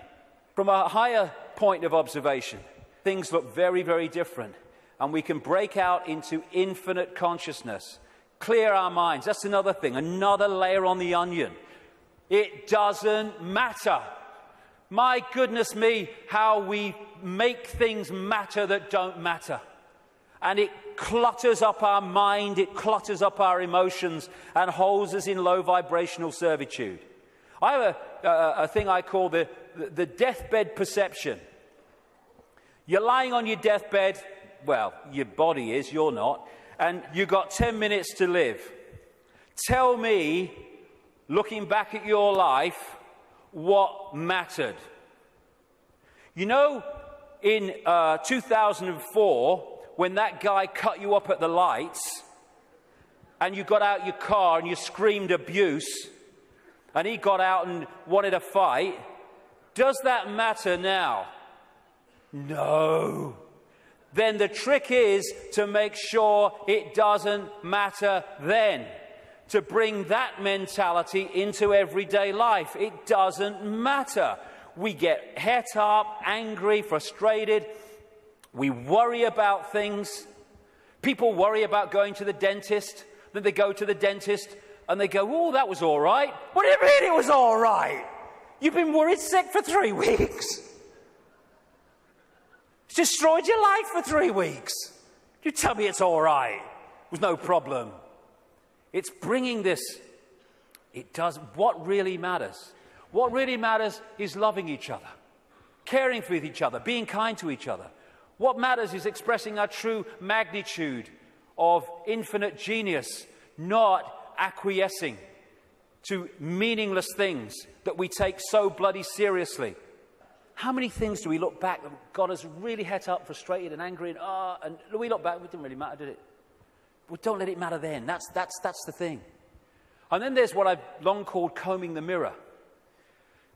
From a higher point of observation, things look very, very different. And we can break out into infinite consciousness. Clear our minds. That's another thing, another layer on the onion. It doesn't matter. My goodness me, how we make things matter that don't matter. And it clutters up our mind, it clutters up our emotions, and holds us in low vibrational servitude. I have a thing I call the deathbed perception. You're lying on your deathbed, well, your body is, you're not, and you've got 10 minutes to live. Tell me, looking back at your life, what mattered. You know, in 2004, when that guy cut you up at the lights, and you got out your car and you screamed abuse, and he got out and wanted a fight, does that matter now? No. Then the trick is to make sure it doesn't matter then. To bring that mentality into everyday life. It doesn't matter. We get het up, angry, frustrated. We worry about things. People worry about going to the dentist. Then they go to the dentist and they go, oh, that was all right. What do you mean it was all right? You've been worried sick for 3 weeks. It's destroyed your life for 3 weeks. You tell me it's all right. It was no problem. It's bringing this. It does. What really matters? What really matters is loving each other, caring for each other, being kind to each other. What matters is expressing our true magnitude of infinite genius, not acquiescing to meaningless things that we take so bloody seriously. How many things do we look back that got us really het up, frustrated and angry, and we look back, it didn't really matter, did it? Well, don't let it matter then. That's the thing. And then there's what I've long called combing the mirror.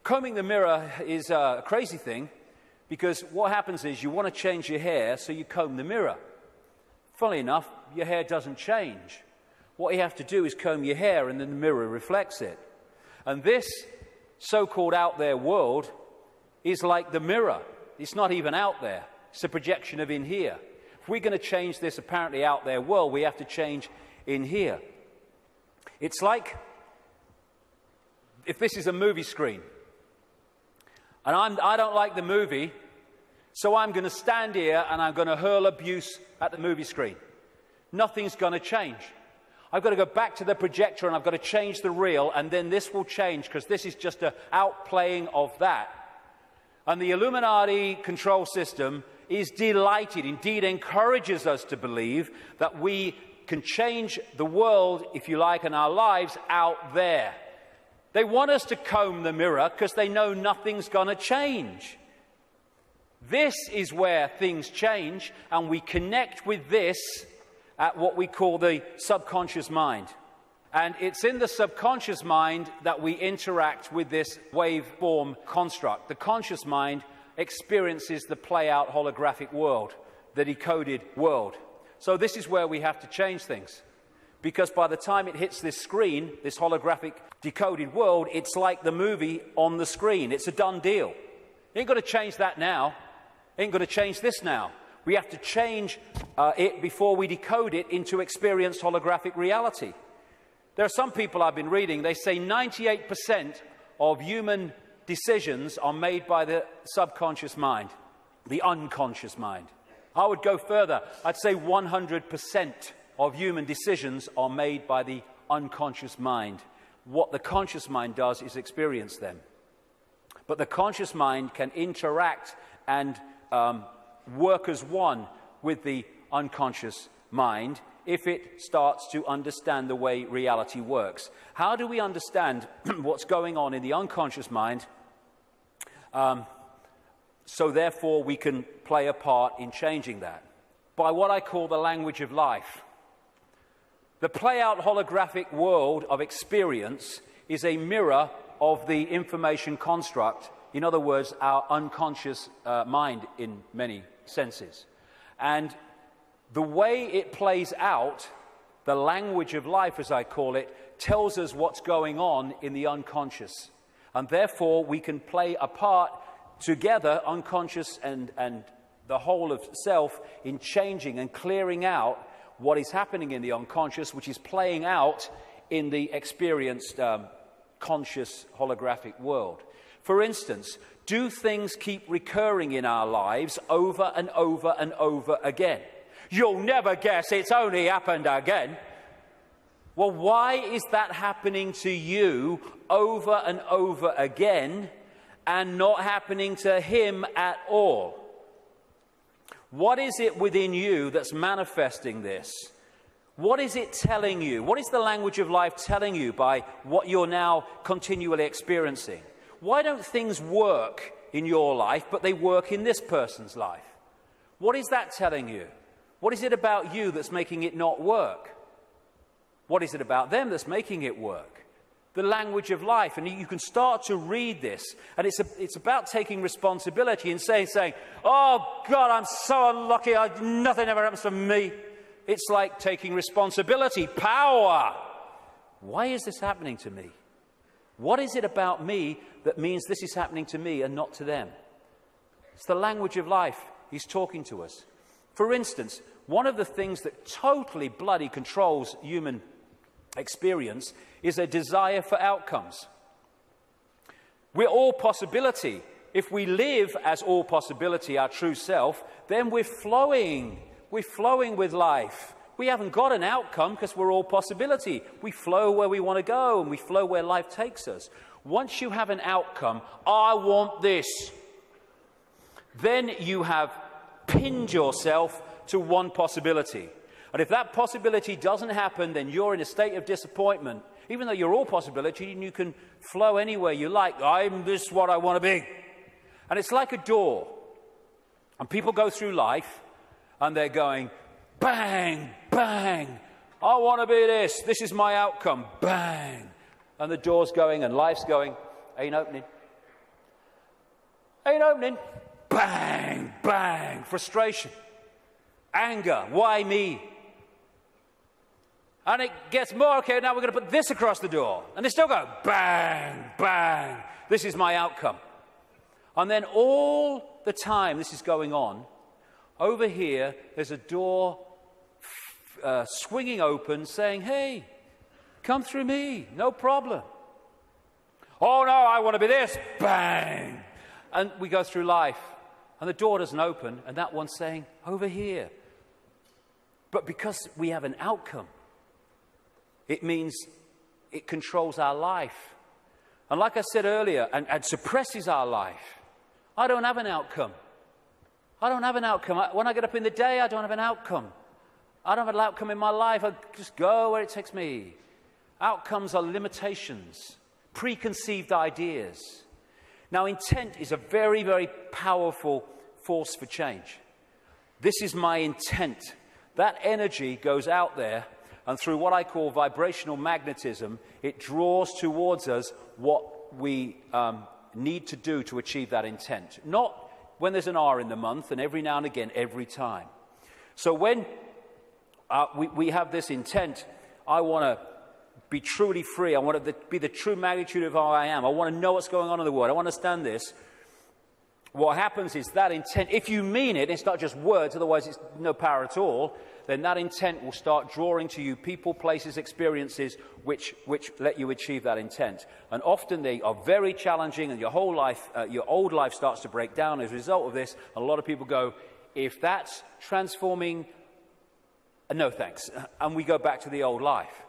Combing the mirror is a crazy thing, because what happens is you want to change your hair, so you comb the mirror. Funnily enough, your hair doesn't change. What you have to do is comb your hair, and then the mirror reflects it. And this so-called out there world is like the mirror. It's not even out there. It's a projection of in here. If we're going to change this apparently out there world, we have to change in here. It's like if this is a movie screen, and I don't like the movie, so I'm going to stand here and I'm going to hurl abuse at the movie screen. Nothing's going to change. I've got to go back to the projector and I've got to change the reel, and then this will change, because this is just an outplaying of that. And the Illuminati control system is delighted, indeed encourages us to believe that we can change the world, if you like, and our lives out there. They want us to comb the mirror because they know nothing's going to change. This is where things change, and we connect with this at what we call the subconscious mind. And it's in the subconscious mind that we interact with this waveform construct. The conscious mind experiences the play-out holographic world, the decoded world. So this is where we have to change things. Because by the time it hits this screen, this holographic decoded world, it's like the movie on the screen. It's a done deal. You ain't got to change that now. You ain't got to change this now. We have to change it before we decode it into experienced holographic reality. There are some people I've been reading, they say 98% of human decisions are made by the subconscious mind, the unconscious mind. I would go further. I'd say 100% of human decisions are made by the unconscious mind. What the conscious mind does is experience them. But the conscious mind can interact and work as one with the unconscious mind if it starts to understand the way reality works. How do we understand what's going on in the unconscious mind so therefore we can play a part in changing that? By what I call the language of life. The play-out holographic world of experience is a mirror of the information construct, in other words, our unconscious mind in many senses. And the way it plays out, the language of life, as I call it, tells us what's going on in the unconscious. And therefore, we can play a part together, unconscious and the whole of self, in changing and clearing out what is happening in the unconscious, which is playing out in the experienced conscious holographic world. For instance, do things keep recurring in our lives over and over and over again? You'll never guess it's only happened again. Well, why is that happening to you over and over again and not happening to him at all? What is it within you that's manifesting this? What is it telling you? What is the language of life telling you by what you're now continually experiencing? Why don't things work in your life, but they work in this person's life? What is that telling you? What is it about you that's making it not work? What is it about them that's making it work? The language of life. And you can start to read this. And it's about taking responsibility and saying, oh, God, I'm so unlucky. Nothing ever happens to me. It's like taking responsibility. Power. Why is this happening to me? What is it about me that means this is happening to me and not to them? It's the language of life. he's talking to us. For instance, one of the things that totally bloody controls human experience is a desire for outcomes. We're all possibility. If we live as all possibility, our true self, then we're flowing. We're flowing with life. We haven't got an outcome because we're all possibility. We flow where we want to go and we flow where life takes us. Once you have an outcome, I want this, then you have pinned yourself to one possibility. And if that possibility doesn't happen, then you're in a state of disappointment. Even though you're all possibility and you can flow anywhere you like, I'm this what I want to be. And it's like a door. And people go through life and they're going, bang, bang, I want to be this. This is my outcome. Bang. And the door's going and life's going, ain't opening. Ain't opening. Bang, bang. Frustration. Anger. Why me? And it gets more, okay, now we're going to put this across the door. And they still go, bang, bang. This is my outcome. And then all the time this is going on, over here, there's a door swinging open saying, hey, come through me, no problem. Oh, no, I want to be this. Bang. And we go through life, and the door doesn't open, and that one's saying, over here. But because we have an outcome, it means it controls our life. And like I said earlier, and suppresses our life. I don't have an outcome. I don't have an outcome. When I get up in the day, I don't have an outcome. I don't have an outcome in my life. I just go where it takes me. Outcomes are limitations, preconceived ideas. Now, intent is a very, very powerful force for change. This is my intent. That energy goes out there, and through what I call vibrational magnetism, it draws towards us what we need to do to achieve that intent. Not when there's an R in the month, and every now and again, every time. So when we have this intent, I want to be truly free. I want to be the true magnitude of how I am. I want to know what's going on in the world. I want to understand this. What happens is that intent, if you mean it, it's not just words, otherwise it's no power at all, then that intent will start drawing to you people, places, experiences which let you achieve that intent. And often they are very challenging, and your whole life, your old life starts to break down as a result of this. And a lot of people go, if that's transforming, no thanks. And we go back to the old life.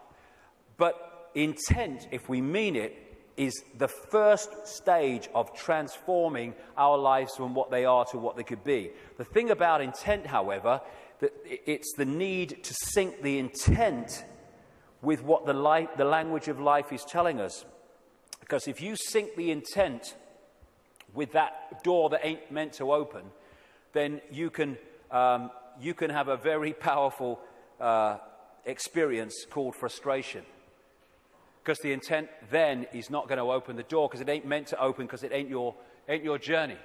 But intent, if we mean it, is the first stage of transforming our lives from what they are to what they could be. The thing about intent, however, that it's the need to sync the intent with what the language of life is telling us. Because if you sync the intent with that door that ain't meant to open, then you can have a very powerful experience called frustration. Because the intent then is not going to open the door, because it ain't meant to open, because it ain't your journey.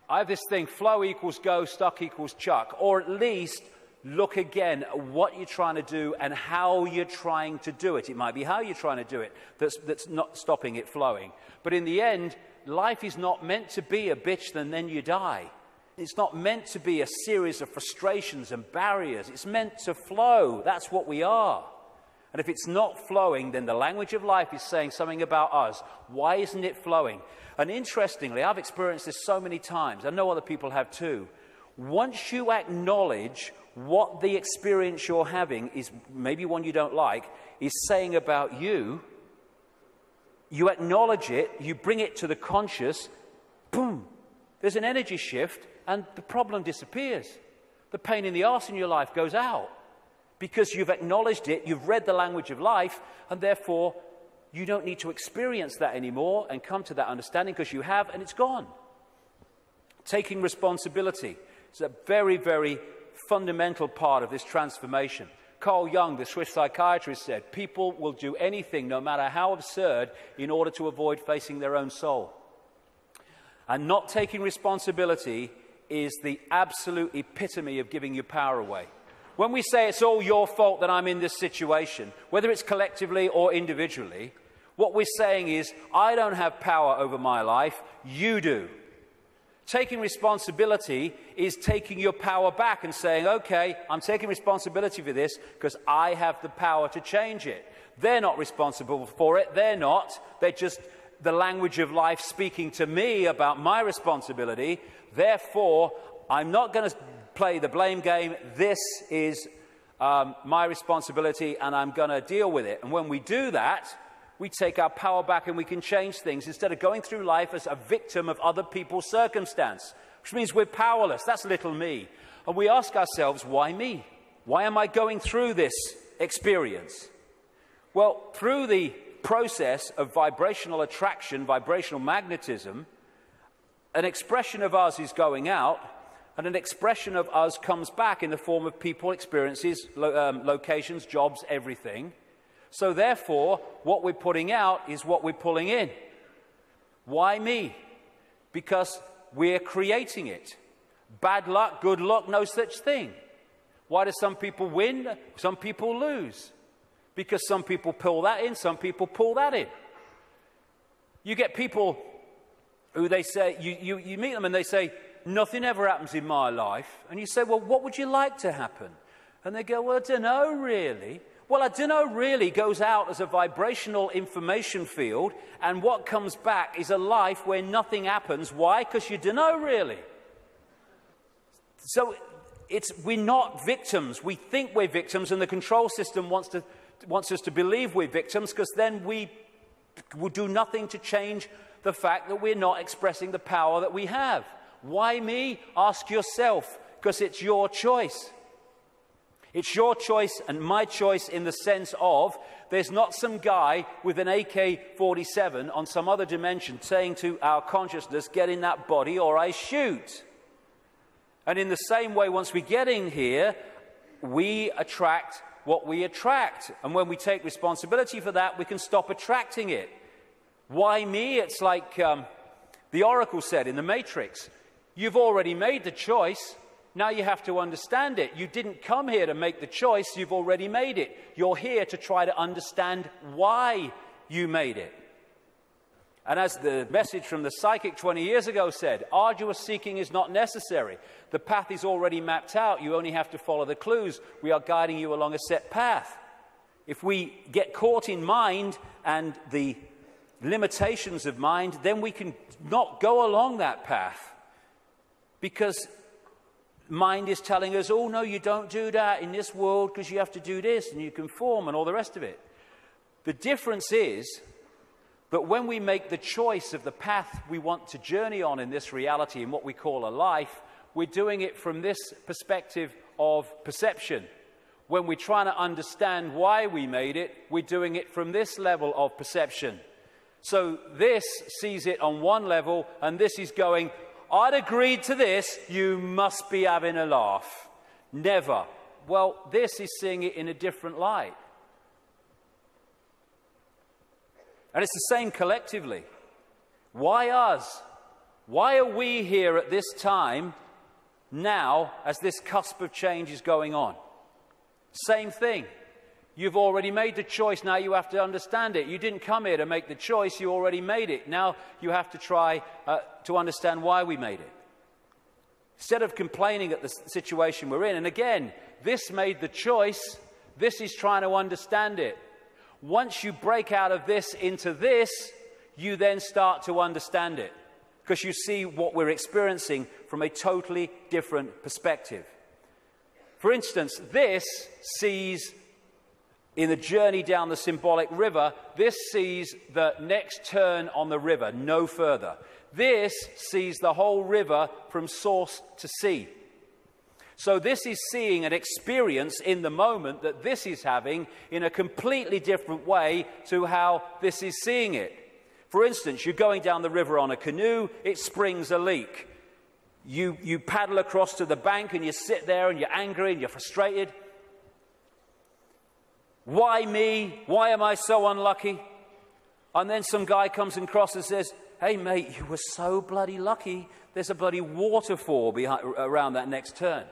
I have this thing, flow equals go, stuck equals chuck. Or at least look again at what you're trying to do and how you're trying to do it. It might be how you're trying to do it that's not stopping it flowing. But in the end, life is not meant to be a bitch and then you die. It's not meant to be a series of frustrations and barriers. It's meant to flow. That's what we are. And if it's not flowing, then the language of life is saying something about us. Why isn't it flowing? And interestingly, I've experienced this so many times. I know other people have too. Once you acknowledge what the experience you're having is, maybe one you don't like, is saying about you, you acknowledge it, you bring it to the conscious, boom, there's an energy shift and the problem disappears. The pain in the arse in your life goes out. Because you've acknowledged it, you've read the language of life, and therefore you don't need to experience that anymore and come to that understanding, because you have, and it's gone. Taking responsibility is a very, very fundamental part of this transformation. Carl Jung, the Swiss psychiatrist, said, people will do anything, no matter how absurd, in order to avoid facing their own soul. And not taking responsibility is the absolute epitome of giving your power away. When we say it's all your fault that I'm in this situation, whether it's collectively or individually, what we're saying is, I don't have power over my life, you do. Taking responsibility is taking your power back and saying, okay, I'm taking responsibility for this because I have the power to change it. They're not responsible for it. They're not. They're just the language of life speaking to me about my responsibility. Therefore, I'm not going to play the blame game. This is my responsibility, and I'm going to deal with it. And when we do that, we take our power back and we can change things instead of going through life as a victim of other people's circumstance, which means we're powerless. That's little me. And we ask ourselves, why me? Why am I going through this experience? Well, through the process of vibrational attraction, vibrational magnetism, an expression of us is going out, and an expression of us comes back in the form of people, experiences, locations, jobs, everything. So therefore, what we're putting out is what we're pulling in. Why me? Because we're creating it. Bad luck, good luck, no such thing. Why do some people win? Some people lose. Because some people pull that in, some people pull that in. You get people who they say, you meet them and they say, nothing ever happens in my life. And you say, well, what would you like to happen? And they go, well, I don't know really. Well, I don't know really goes out as a vibrational information field, and what comes back is a life where nothing happens. Why? Because you don't know really. So we're not victims. We think we're victims, and the control system wants us to believe we're victims, because then we will do nothing to change the fact that we're not expressing the power that we have. Why me? Ask yourself, because it's your choice. It's your choice and my choice in the sense of there's not some guy with an AK-47 on some other dimension saying to our consciousness, get in that body or I shoot. And in the same way, once we get in here, we attract what we attract. And when we take responsibility for that, we can stop attracting it. Why me? It's like the Oracle said in the Matrix. You've already made the choice. Now you have to understand it. You didn't come here to make the choice. You've already made it. You're here to try to understand why you made it. And as the message from the psychic 20 years ago said, arduous seeking is not necessary. The path is already mapped out. You only have to follow the clues. We are guiding you along a set path. If we get caught in mind and the limitations of mind, then we can not go along that path. Because mind is telling us, oh, no, you don't do that in this world because you have to do this and you conform and all the rest of it. The difference is that when we make the choice of the path we want to journey on in this reality, in what we call a life, we're doing it from this perspective of perception. When we're trying to understand why we made it, we're doing it from this level of perception. So this sees it on one level, and this is going, I'd agreed to this, you must be having a laugh. Never. Well, this is seeing it in a different light. And it's the same collectively. Why us? Why are we here at this time now as this cusp of change is going on? Same thing. You've already made the choice, now you have to understand it. You didn't come here to make the choice, you already made it. Now you have to try to understand why we made it. Instead of complaining at the situation we're in, and again, this made the choice, this is trying to understand it. Once you break out of this into this, you then start to understand it, because you see what we're experiencing from a totally different perspective. For instance, this sees, in the journey down the symbolic river, this sees the next turn on the river, no further. This sees the whole river from source to sea. So this is seeing an experience in the moment that this is having in a completely different way to how this is seeing it. For instance, you're going down the river on a canoe, it springs a leak. You paddle across to the bank and you sit there and you're angry and you're frustrated. Why me? Why am I so unlucky? And then some guy comes across and says, hey mate, you were so bloody lucky. There's a bloody waterfall around that next turn.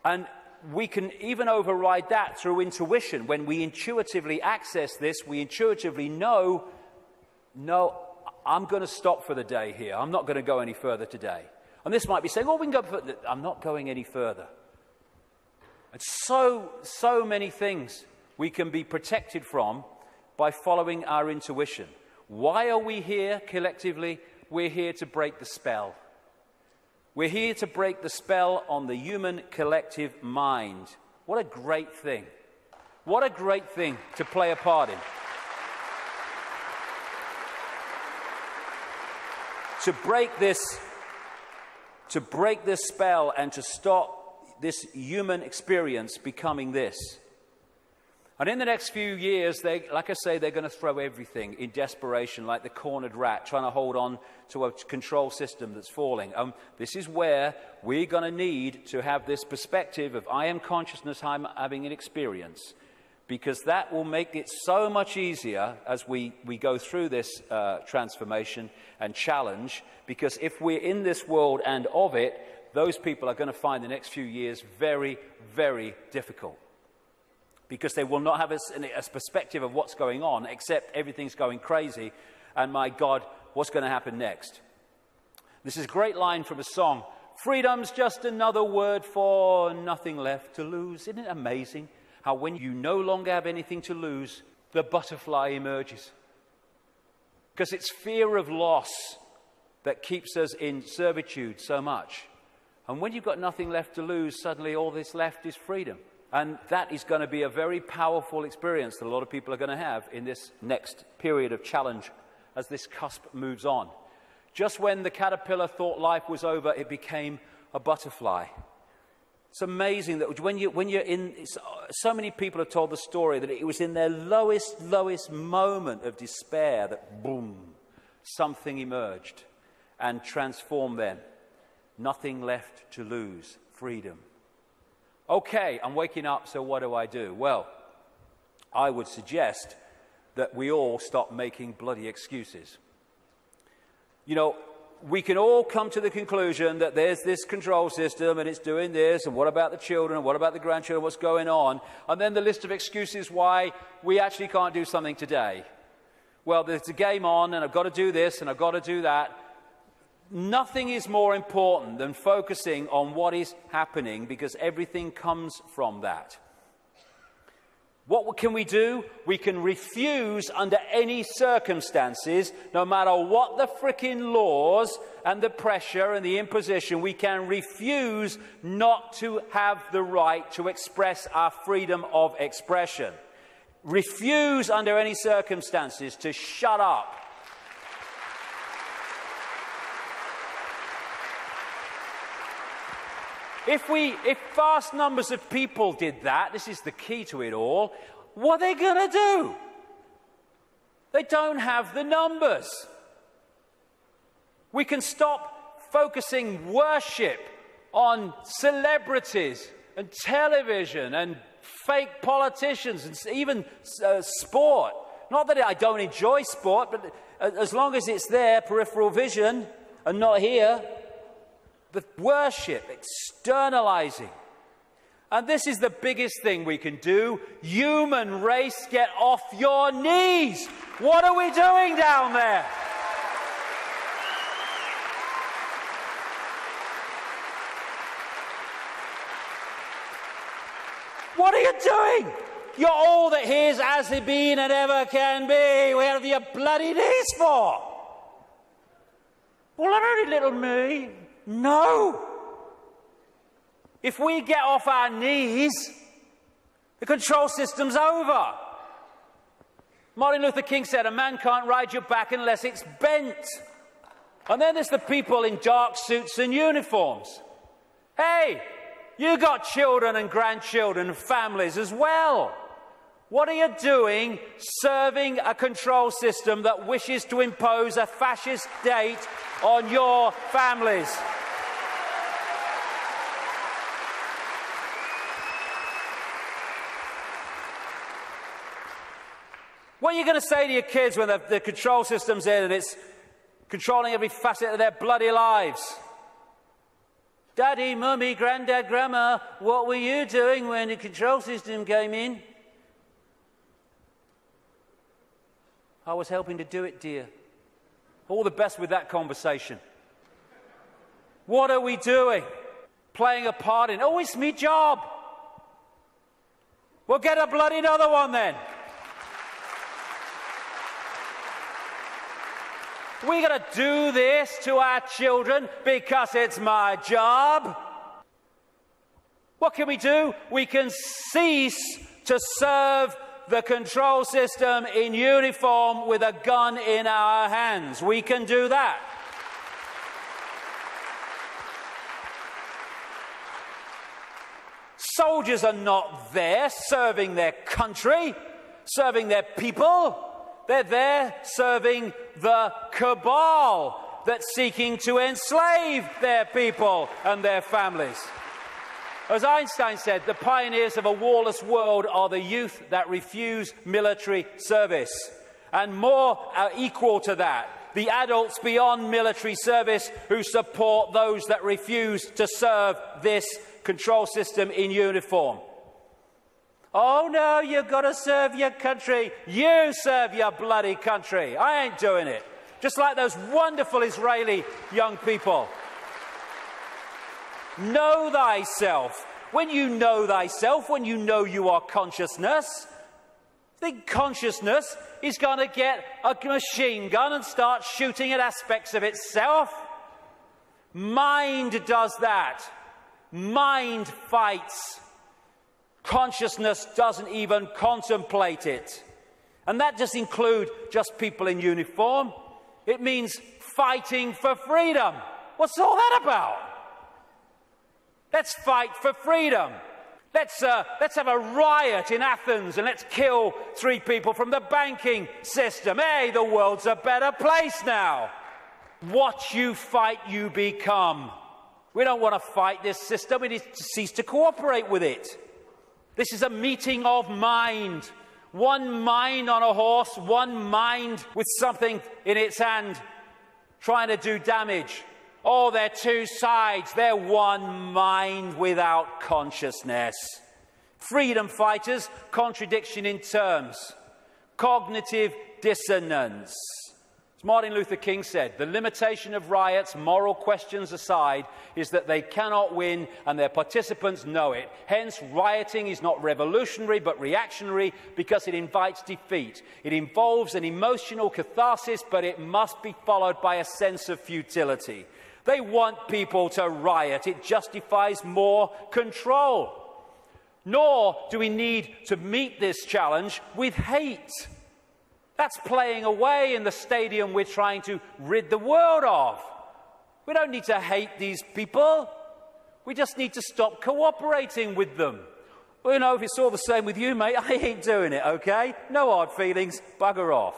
And we can even override that through intuition. When we intuitively access this, we intuitively know, no, I'm going to stop for the day here. I'm not going to go any further today. And this might be saying, oh, we can go further. I'm not going any further. And so many things we can be protected from by following our intuition. Why are we here collectively? We're here to break the spell. We're here to break the spell on the human collective mind. What a great thing. What a great thing to play a part in. To break this spell and to stop this human experience becoming this. And in the next few years, like I say, they're going to throw everything in desperation, like the cornered rat, trying to hold on to a control system that's falling. This is where we're going to need to have this perspective of I am consciousness, I'm having an experience, because that will make it so much easier as we go through this transformation and challenge, because if we're in this world and of it, those people are going to find the next few years very, very difficult. Because they will not have a perspective of what's going on, except everything's going crazy, and my God, what's going to happen next? This is a great line from a song. Freedom's just another word for nothing left to lose. Isn't it amazing how when you no longer have anything to lose, the butterfly emerges? Because it's fear of loss that keeps us in servitude so much. And when you've got nothing left to lose, suddenly all that's left is freedom. And that is going to be a very powerful experience that a lot of people are going to have in this next period of challenge as this cusp moves on. Just when the caterpillar thought life was over, it became a butterfly. It's amazing that when you're in... So many people have told the story that it was in their lowest moment of despair that, boom, something emerged and transformed them. Nothing left to lose. Freedom. Okay, I'm waking up, so what do I do? Well, I would suggest that we all stop making bloody excuses. You know, we can all come to the conclusion that there's this control system and it's doing this, and what about the children, and what about the grandchildren, what's going on? And then the list of excuses why we actually can't do something today. Well, there's a game on, and I've got to do this, and I've got to do that. Nothing is more important than focusing on what is happening, because everything comes from that. What can we do? We can refuse under any circumstances, no matter what the frickin' laws and the pressure and the imposition, we can refuse not to have the right to express our freedom of expression. Refuse under any circumstances to shut up. If vast numbers of people did that, this is the key to it all, what are they going to do? They don't have the numbers. We can stop focusing worship on celebrities and television and fake politicians and even sport. Not that I don't enjoy sport, but as long as it's there, peripheral vision, and not here, the worship, externalizing. And this is the biggest thing we can do. Human race, get off your knees. What are we doing down there? What are you doing? You're all that here's as it been and ever can be. Where have your bloody knees for? Well, I'm only little me. No. If we get off our knees, the control system's over. Martin Luther King said, a man can't ride your back unless it's bent. And then there's the people in dark suits and uniforms. Hey, you got children and grandchildren and families as well. What are you doing serving a control system that wishes to impose a fascist state on your families? What are you going to say to your kids when the control system's in and it's controlling every facet of their bloody lives? Daddy, Mummy, Granddad, Grandma, what were you doing when the control system came in? I was helping to do it, dear. All the best with that conversation. What are we doing? Playing a part in, oh, it's me job. Well, get a bloody another one then. We're going to do this to our children because it's my job. What can we do? We can cease to serve the control system in uniform with a gun in our hands. We can do that. Soldiers are not there serving their country, serving their people. They're there serving the cabal that's seeking to enslave their people and their families. As Einstein said, the pioneers of a warless world are the youth that refuse military service. And more are equal to that, the adults beyond military service who support those that refuse to serve this control system in uniform. Oh no, you've got to serve your country. You serve your bloody country. I ain't doing it. Just like those wonderful Israeli young people. Know thyself. When you know thyself, when you know you are consciousness, the consciousness is going to get a machine gun and start shooting at aspects of itself. Mind does that. Mind fights. Consciousness doesn't even contemplate it. And that doesn't include just people in uniform. It means fighting for freedom. What's all that about? Let's fight for freedom. Let's have a riot in Athens and let's kill 3 people from the banking system. Hey, the world's a better place now. What you fight, you become. We don't want to fight this system. We need to cease to cooperate with it. This is a meeting of mind. One mind on a horse, one mind with something in its hand trying to do damage. Oh, they're 2 sides. They're one mind without consciousness. Freedom fighters, contradiction in terms. Cognitive dissonance. As Martin Luther King said, the limitation of riots, moral questions aside, is that they cannot win and their participants know it. Hence, rioting is not revolutionary but reactionary because it invites defeat. It involves an emotional catharsis, but it must be followed by a sense of futility. They want people to riot. It justifies more control. Nor do we need to meet this challenge with hate. That's playing away in the stadium we're trying to rid the world of. We don't need to hate these people. We just need to stop cooperating with them. Well, you know, if it's all the same with you, mate, I ain't doing it, okay? No hard feelings, bugger off.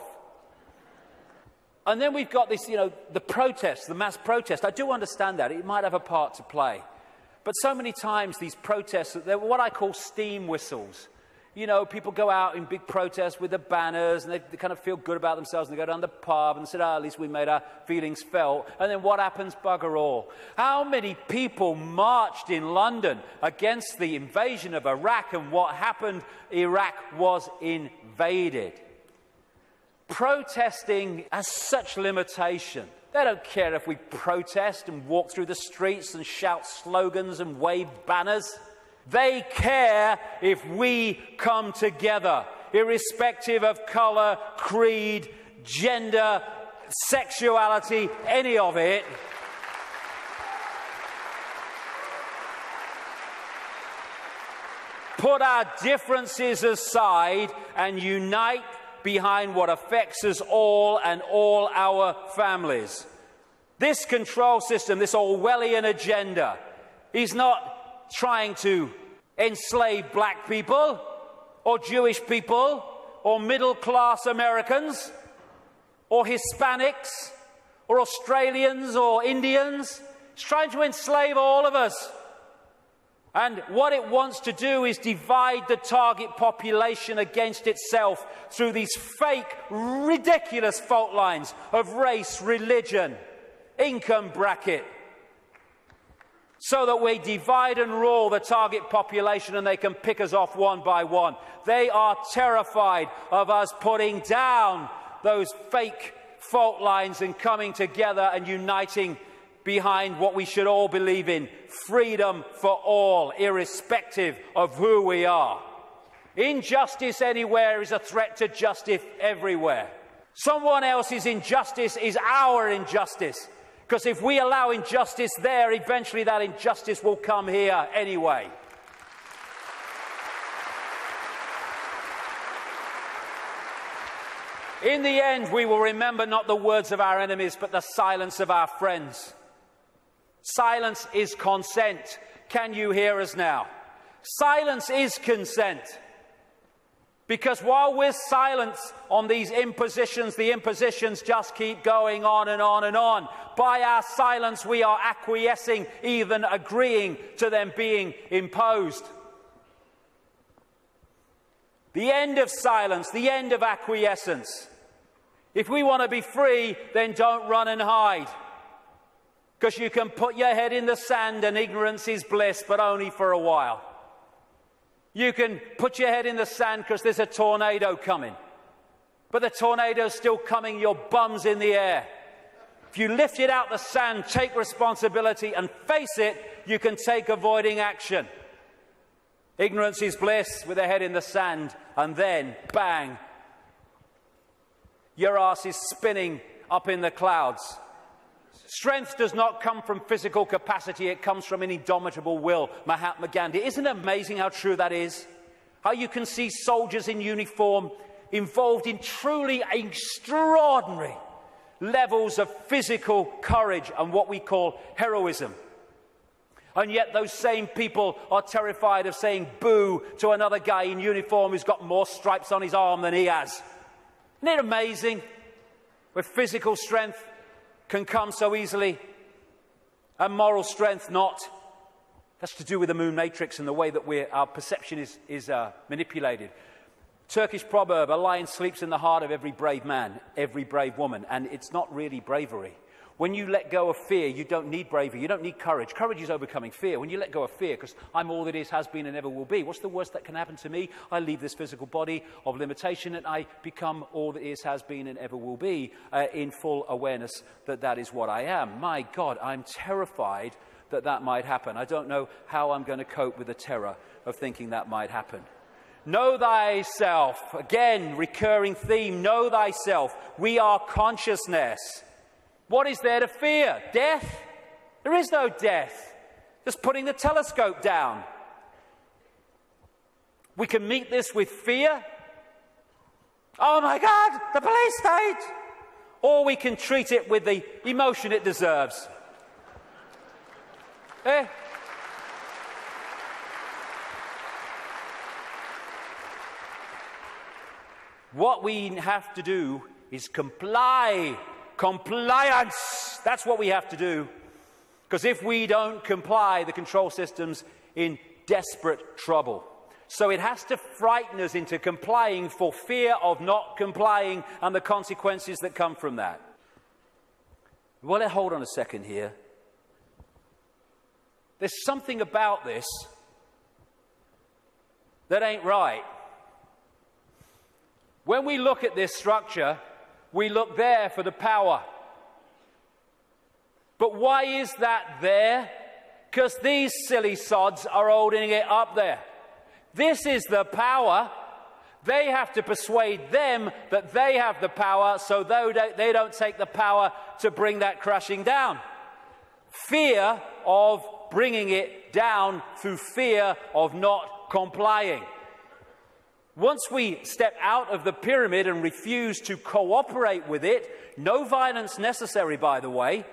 And then we've got this, you know, the protest, the mass protest. I do understand that. It might have a part to play. But so many times these protests, they're what I call steam whistles. You know, people go out in big protests with the banners and they kind of feel good about themselves and they go down the pub and say, at least we made our feelings felt. And then what happens? Bugger all. How many people marched in London against the invasion of Iraq, and what happened? Iraq was invaded. Protesting has such limitation. They don't care if we protest and walk through the streets and shout slogans and wave banners. They care if we come together, irrespective of color, creed, gender, sexuality, any of it. Put our differences aside and unite behind what affects us all and all our families. This control system, this Orwellian agenda, is not trying to enslave black people or Jewish people or middle-class Americans or Hispanics or Australians or Indians. It's trying to enslave all of us. And what it wants to do is divide the target population against itself through these fake, ridiculous fault lines of race, religion, income bracket, so that we divide and rule the target population and they can pick us off one by one. They are terrified of us putting down those fake fault lines and coming together and uniting behind what we should all believe in: freedom for all, irrespective of who we are. Injustice anywhere is a threat to justice everywhere. Someone else's injustice is our injustice, because if we allow injustice there, eventually that injustice will come here anyway. In the end, we will remember not the words of our enemies, but the silence of our friends. Silence is consent. Can you hear us now? Silence is consent. Because while we're silent on these impositions, the impositions just keep going on and on and on. By our silence, we are acquiescing, even agreeing to them being imposed. The end of silence, the end of acquiescence. If we want to be free, then don't run and hide. Because you can put your head in the sand and ignorance is bliss, but only for a while. You can put your head in the sand because there's a tornado coming. But the tornado's still coming, your bum's in the air. If you lift it out the sand, take responsibility and face it, you can take avoiding action. Ignorance is bliss with a head in the sand, and then, bang, your ass is spinning up in the clouds. Strength does not come from physical capacity, it comes from an indomitable will. Mahatma Gandhi. Isn't it amazing how true that is? How you can see soldiers in uniform involved in truly extraordinary levels of physical courage and what we call heroism. And yet those same people are terrified of saying boo to another guy in uniform who's got more stripes on his arm than he has. Isn't it amazing? Where physical strength can come so easily, and moral strength not. That's to do with the moon matrix and the way that our perception is manipulated. Turkish proverb: a lion sleeps in the heart of every brave man, every brave woman. And it's not really bravery. When you let go of fear, you don't need bravery, you don't need courage. Courage is overcoming fear. When you let go of fear, because I'm all that is, has been, and ever will be. What's the worst that can happen to me? I leave this physical body of limitation and I become all that is, has been, and ever will be, in full awareness that that is what I am. My God, I'm terrified that that might happen. I don't know how I'm going to cope with the terror of thinking that might happen. Know thyself. Again, recurring theme. Know thyself. We are consciousness. What is there to fear? Death? There is no death. Just putting the telescope down. We can meet this with fear. Oh my God, the police state! Or we can treat it with the emotion it deserves. What we have to do is comply. Compliance! That's what we have to do. Because if we don't comply, the control system's in desperate trouble. So it has to frighten us into complying for fear of not complying and the consequences that come from that. Well, hold on a second here. There's something about this that ain't right. When we look at this structure, we look there for the power. But why is that there? Because these silly sods are holding it up there. This is the power. They have to persuade them that they have the power, so they don't take the power to bring that crashing down. Fear of bringing it down through fear of not complying. Once we step out of the pyramid and refuse to cooperate with it, no violence necessary, by the way,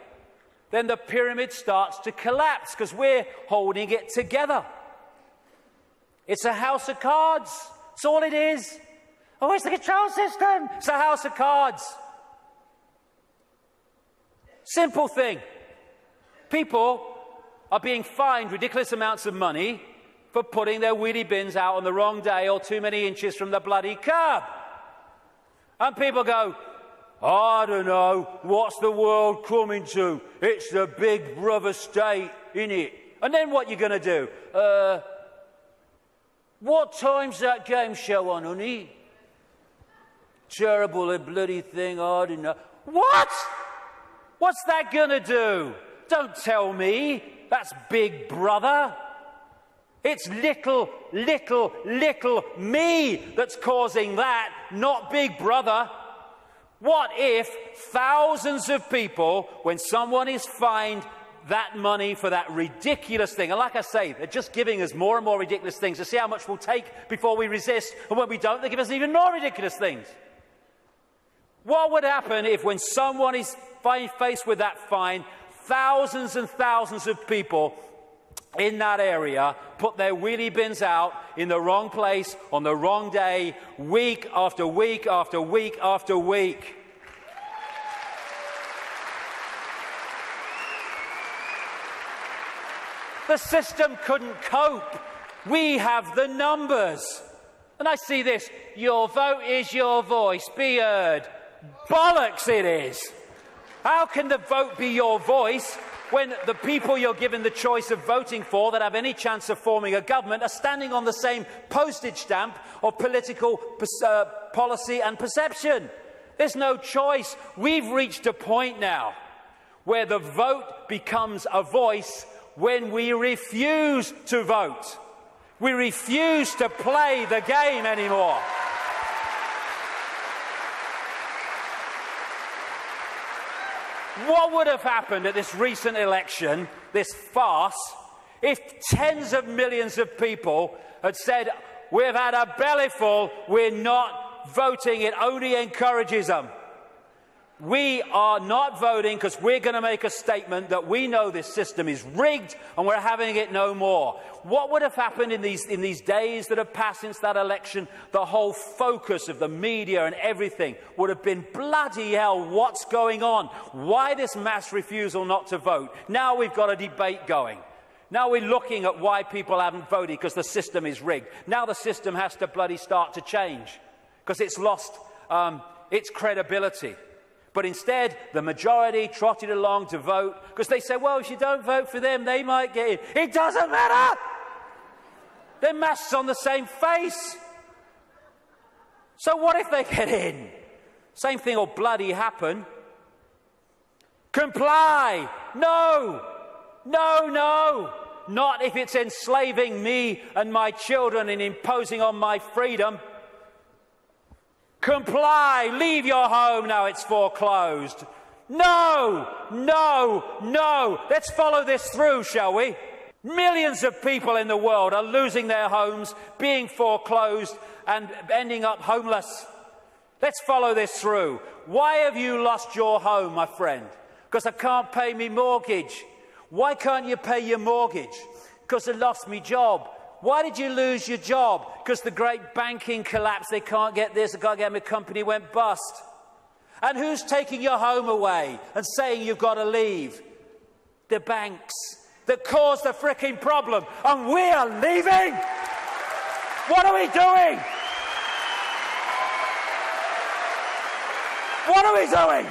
then the pyramid starts to collapse because we're holding it together. It's a house of cards. That's all it is. Oh, it's the control system. It's a house of cards. Simple thing. People are being fined ridiculous amounts of money for putting their wheelie bins out on the wrong day or too many inches from the bloody curb. And people go, I don't know, what's the world coming to? It's the big brother state, innit? And then what you going to do? What time's that game show on, honey? Terrible, a bloody thing, I don't know. What? What's that going to do? Don't tell me that's Big Brother. It's little me that's causing that, not Big Brother. What if thousands of people, when someone is fined that money for that ridiculous thing, and like I say, they're just giving us more and more ridiculous things to see how much we'll take before we resist, and when we don't, they give us even more ridiculous things. What would happen if when someone is faced with that fine, thousands and thousands of people in that area put their wheelie bins out in the wrong place on the wrong day, week after week after week after week? The system couldn't cope. We have the numbers. And I see this, your vote is your voice, be heard. Bollocks it is. How can the vote be your voice when the people you're given the choice of voting for that have any chance of forming a government are standing on the same postage stamp of political policy and perception? There's no choice. We've reached a point now where the vote becomes a voice when we refuse to vote. We refuse to play the game anymore. What would have happened at this recent election, this farce, if tens of millions of people had said, we've had a bellyful, we're not voting, it only encourages them? We are not voting because we're going to make a statement that we know this system is rigged and we're having it no more. What would have happened in these days that have passed since that election? The whole focus of the media and everything would have been, bloody hell, what's going on? Why this mass refusal not to vote? Now we've got a debate going. Now we're looking at why people haven't voted because the system is rigged. Now the system has to bloody start to change because it's lost its credibility. But instead, the majority trotted along to vote because they said, well, if you don't vote for them, they might get in. It doesn't matter! They're masks on the same face. So what if they get in? Same thing will bloody happen. Comply! No! No, no! Not if it's enslaving me and my children and imposing on my freedom. Comply, leave your home now it's foreclosed. No, no, no. Let's follow this through, shall we? Millions of people in the world are losing their homes, being foreclosed and ending up homeless. Let's follow this through. Why have you lost your home, my friend? Because I can't pay me mortgage. Why can't you pay your mortgage? Because I lost my job. Why did you lose your job? Because the great banking collapse, they can't get this, they can't get my company went bust. And who's taking your home away and saying you've got to leave? The banks that caused the fricking problem. And we are leaving? What are we doing? What are we doing?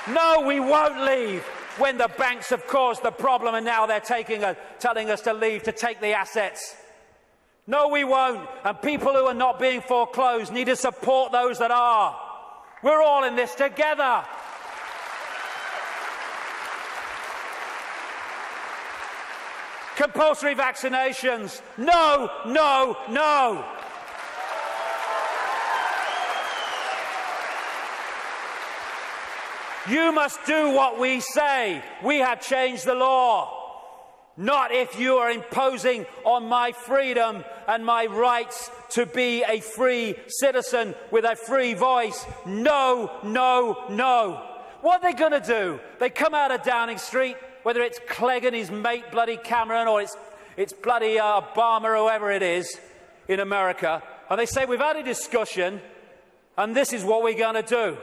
No, we won't leave when the banks have caused the problem and now they're telling us to leave to take the assets. No, we won't. And people who are not being foreclosed need to support those that are. We're all in this together. Compulsory vaccinations. No, no, no. You must do what we say. We have changed the law. Not if you are imposing on my freedom and my rights to be a free citizen with a free voice. No, no, no. What are they going to do? They come out of Downing Street, whether it's Clegg and his mate bloody Cameron or it's bloody Obama or whoever it is in America, and they say, we've had a discussion and this is what we're going to do.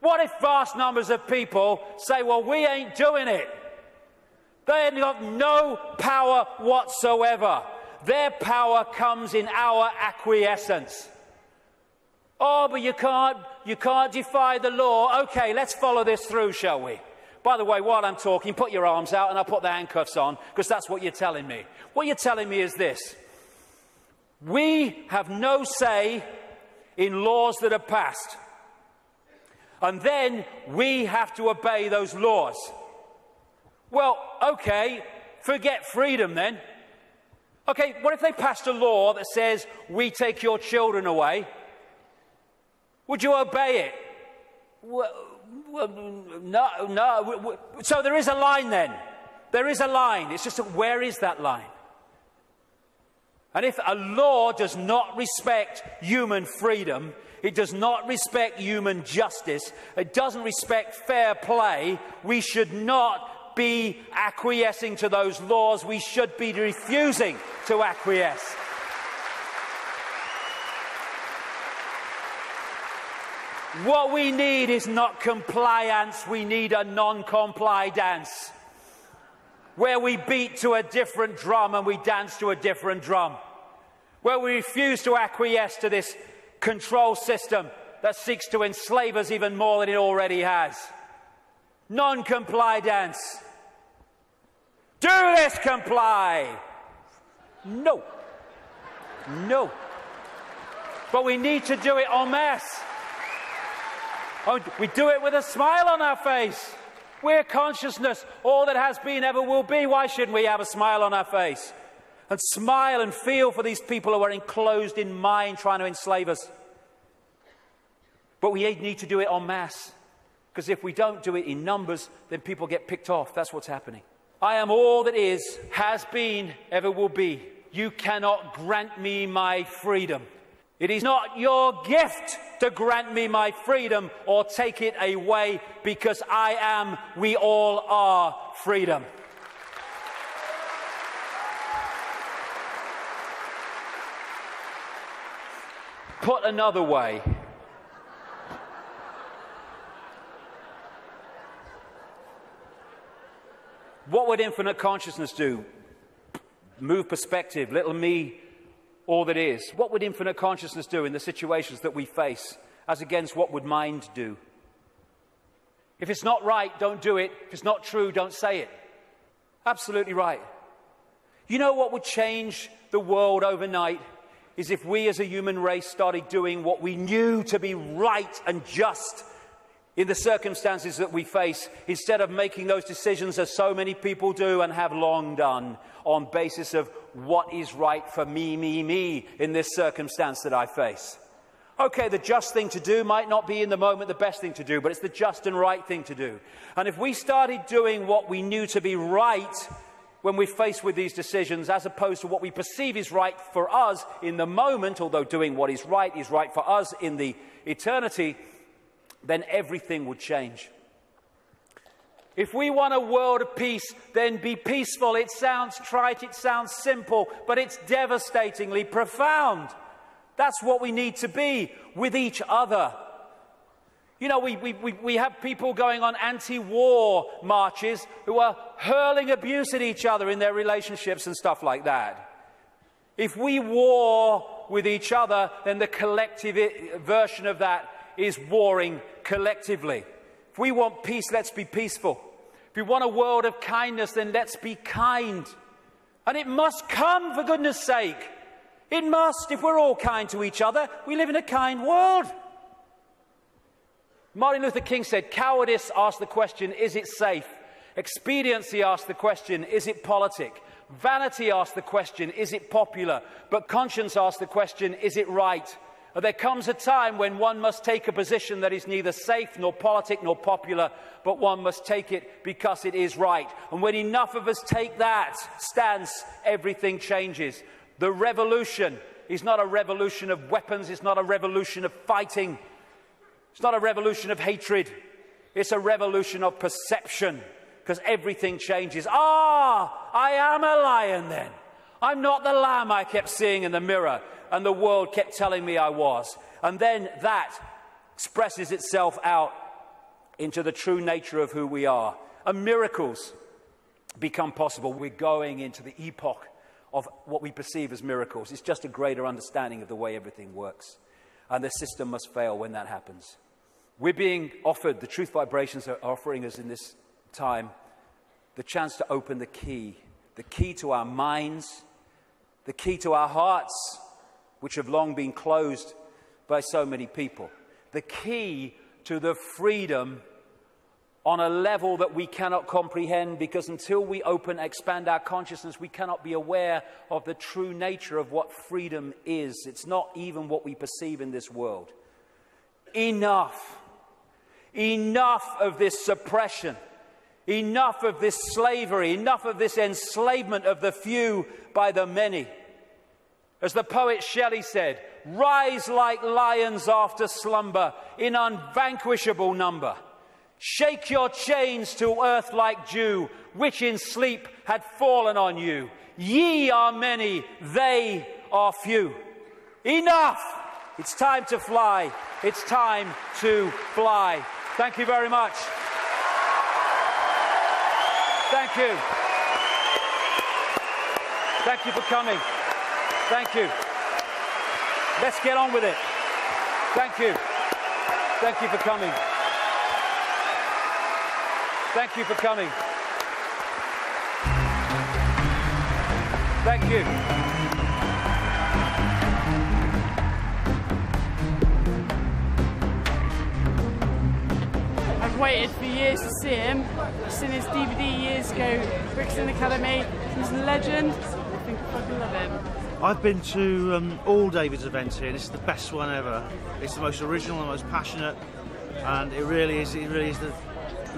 What if vast numbers of people say, well, we ain't doing it? They have got no power whatsoever. Their power comes in our acquiescence. Oh, but you can't defy the law. Okay, let's follow this through, shall we? By the way, while I'm talking, put your arms out and I'll put the handcuffs on, because that's what you're telling me. What you're telling me is this. We have no say in laws that are passed. And then we have to obey those laws. Well, okay, forget freedom then. Okay, what if they passed a law that says, we take your children away? Would you obey it? Well, no. So there is a line then. There is a line. It's just, where is that line? And if a law does not respect human freedom, it does not respect human justice, it doesn't respect fair play, we should not be acquiescing to those laws. We should be refusing to acquiesce. What we need is not compliance, we need a non-comply dance, where we beat to a different drum and we dance to a different drum, where we refuse to acquiesce to this control system that seeks to enslave us even more than it already has. Non-comply dance. Do this, comply. No. No. But we need to do it en masse. Oh, we do it with a smile on our face. We're consciousness, all that has been, ever will be. Why shouldn't we have a smile on our face? And smile and feel for these people who are enclosed in mind trying to enslave us. But we need to do it en masse. Because if we don't do it in numbers, then people get picked off. That's what's happening. I am all that is, has been, ever will be. You cannot grant me my freedom. It is not your gift to grant me my freedom or take it away, because I am, we all are freedom. Put another way, what would infinite consciousness do? Move perspective, little me, all that is. What would infinite consciousness do in the situations that we face, as against what would mind do? If it's not right, don't do it. If it's not true, don't say it. Absolutely right. You know what would change the world overnight? Is if we as a human race started doing what we knew to be right and just in the circumstances that we face, instead of making those decisions as so many people do and have long done, on basis of what is right for me in this circumstance that I face. Okay, the just thing to do might not be in the moment the best thing to do, but it's the just and right thing to do. And if we started doing what we knew to be right when we're faced with these decisions, as opposed to what we perceive is right for us in the moment, although doing what is right for us in the eternity, then everything would change. If we want a world of peace, then be peaceful. It sounds trite, it sounds simple, but it's devastatingly profound. That's what we need to be with each other. You know, we have people going on anti-war marches who are hurling abuse at each other in their relationships and stuff like that. If we war with each other, then the collective version of that is warring collectively. If we want peace, let's be peaceful. If we want a world of kindness, then let's be kind. And it must come, for goodness sake. It must, if we're all kind to each other. We live in a kind world. Martin Luther King said, cowardice asks the question, is it safe? Expediency asks the question, is it politic? Vanity asks the question, is it popular? But conscience asks the question, is it right? There comes a time when one must take a position that is neither safe nor politic nor popular, but one must take it because it is right. And when enough of us take that stance, everything changes. The revolution is not a revolution of weapons, it's not a revolution of fighting, it's not a revolution of hatred, it's a revolution of perception, because everything changes. I am a lion then. I'm not the lamb I kept seeing in the mirror and the world kept telling me I was. And then that expresses itself out into the true nature of who we are. And miracles become possible. We're going into the epoch of what we perceive as miracles. It's just a greater understanding of the way everything works. And the system must fail when that happens. We're being offered, the truth vibrations are offering us in this time, the chance to open the key to our minds, the key to our hearts, which have long been closed by so many people. The key to the freedom on a level that we cannot comprehend, because until we expand our consciousness, we cannot be aware of the true nature of what freedom is. It's not even what we perceive in this world. Enough. Enough of this suppression. Enough of this slavery. Enough of this enslavement of the few by the many. As the poet Shelley said, rise like lions after slumber in unvanquishable number. Shake your chains to earth like dew, which in sleep had fallen on you. Ye are many, they are few. Enough! It's time to fly. It's time to fly. Thank you very much. Thank you. Thank you for coming. Thank you. Let's get on with it. Thank you. Thank you for coming. Thank you for coming. Thank you. I've waited for years to see him. I've seen his DVD years ago, Brixton Academy. He's a legend. I think I fucking love him. I've been to all David's events here. This is the best one ever. It's the most original, the most passionate, and it really is the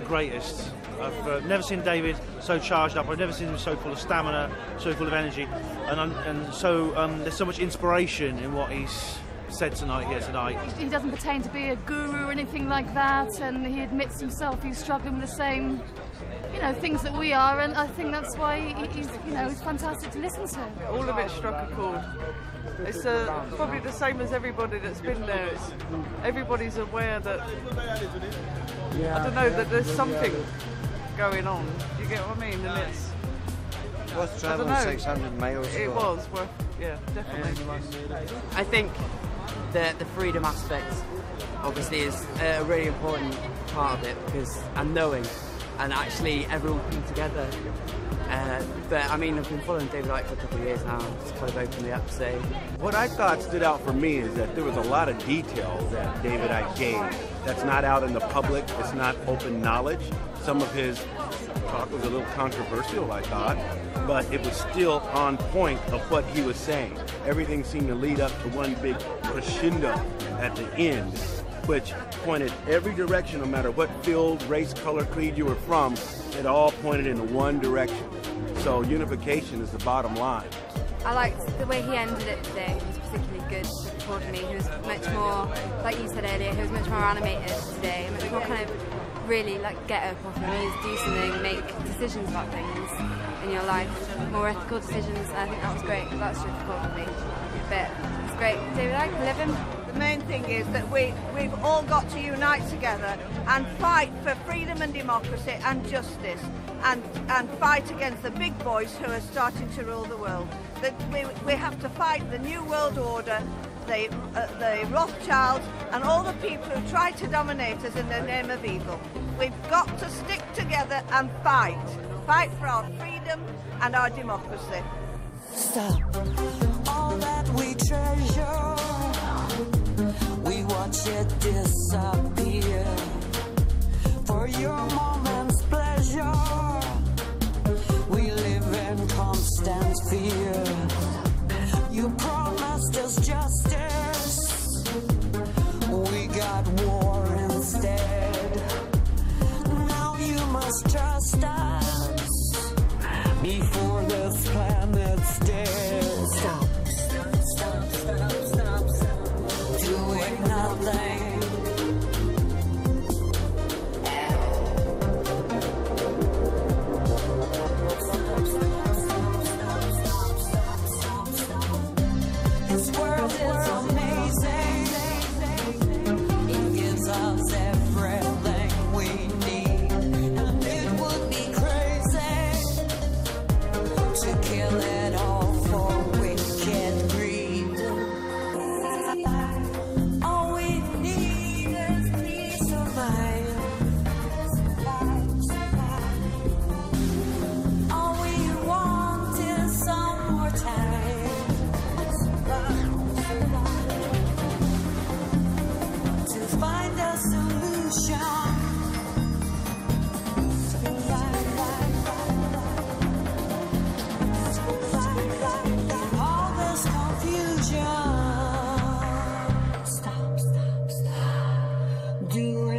greatest. I've never seen David so charged up. I've never seen him so full of stamina, so full of energy, and so there's so much inspiration in what he's said here tonight. He doesn't pretend to be a guru or anything like that, and he admits himself he's struggling with the same, things that we are, and I think that's why he's fantastic to listen to. All of it struck a chord. It's probably the same as everybody that's been there. Everybody's aware that, I don't know, that there's something going on. Do you get what I mean? And it's worth travelling 600 miles. It was worth, yeah, definitely. I think the freedom aspect obviously is a really important part of it, because I'm knowing and actually everyone coming together. But I mean, I've been following David Icke for a couple of years now. It's kind of opened me up. So what I thought stood out for me is that there was a lot of detail that David Icke gave that's not out in the public. It's not open knowledge. Some of his talk was a little controversial, I thought, but it was still on point of what he was saying. Everything seemed to lead up to one big crescendo at the end, which pointed every direction, no matter what field, race, color, creed you were from. It all pointed in one direction. So unification is the bottom line. I liked the way he ended it today. It was particularly good for me. He was much more, like you said earlier, he was much more animated today, much more kind of really get up off your knees, do something, make decisions about things in your life, more ethical decisions. I think that was great. That was difficult for me, but it's great. David Icke, live him. The main thing is that we've all got to unite together and fight for freedom and democracy and justice, and fight against the big boys who are starting to rule the world. That we have to fight the New World Order, the Rothschilds, and all the people who try to dominate us in the name of evil. We've got to stick together and fight. Fight for our freedom and our democracy. Stop all that we treasure. We watch it disappear for your moment's pleasure. We live in constant fear. You promised us justice. We got war instead. Now you must trust us before this planet's dead. Stop. Doing nothing. This world is amazing. It gives us everything we need, and it would be Do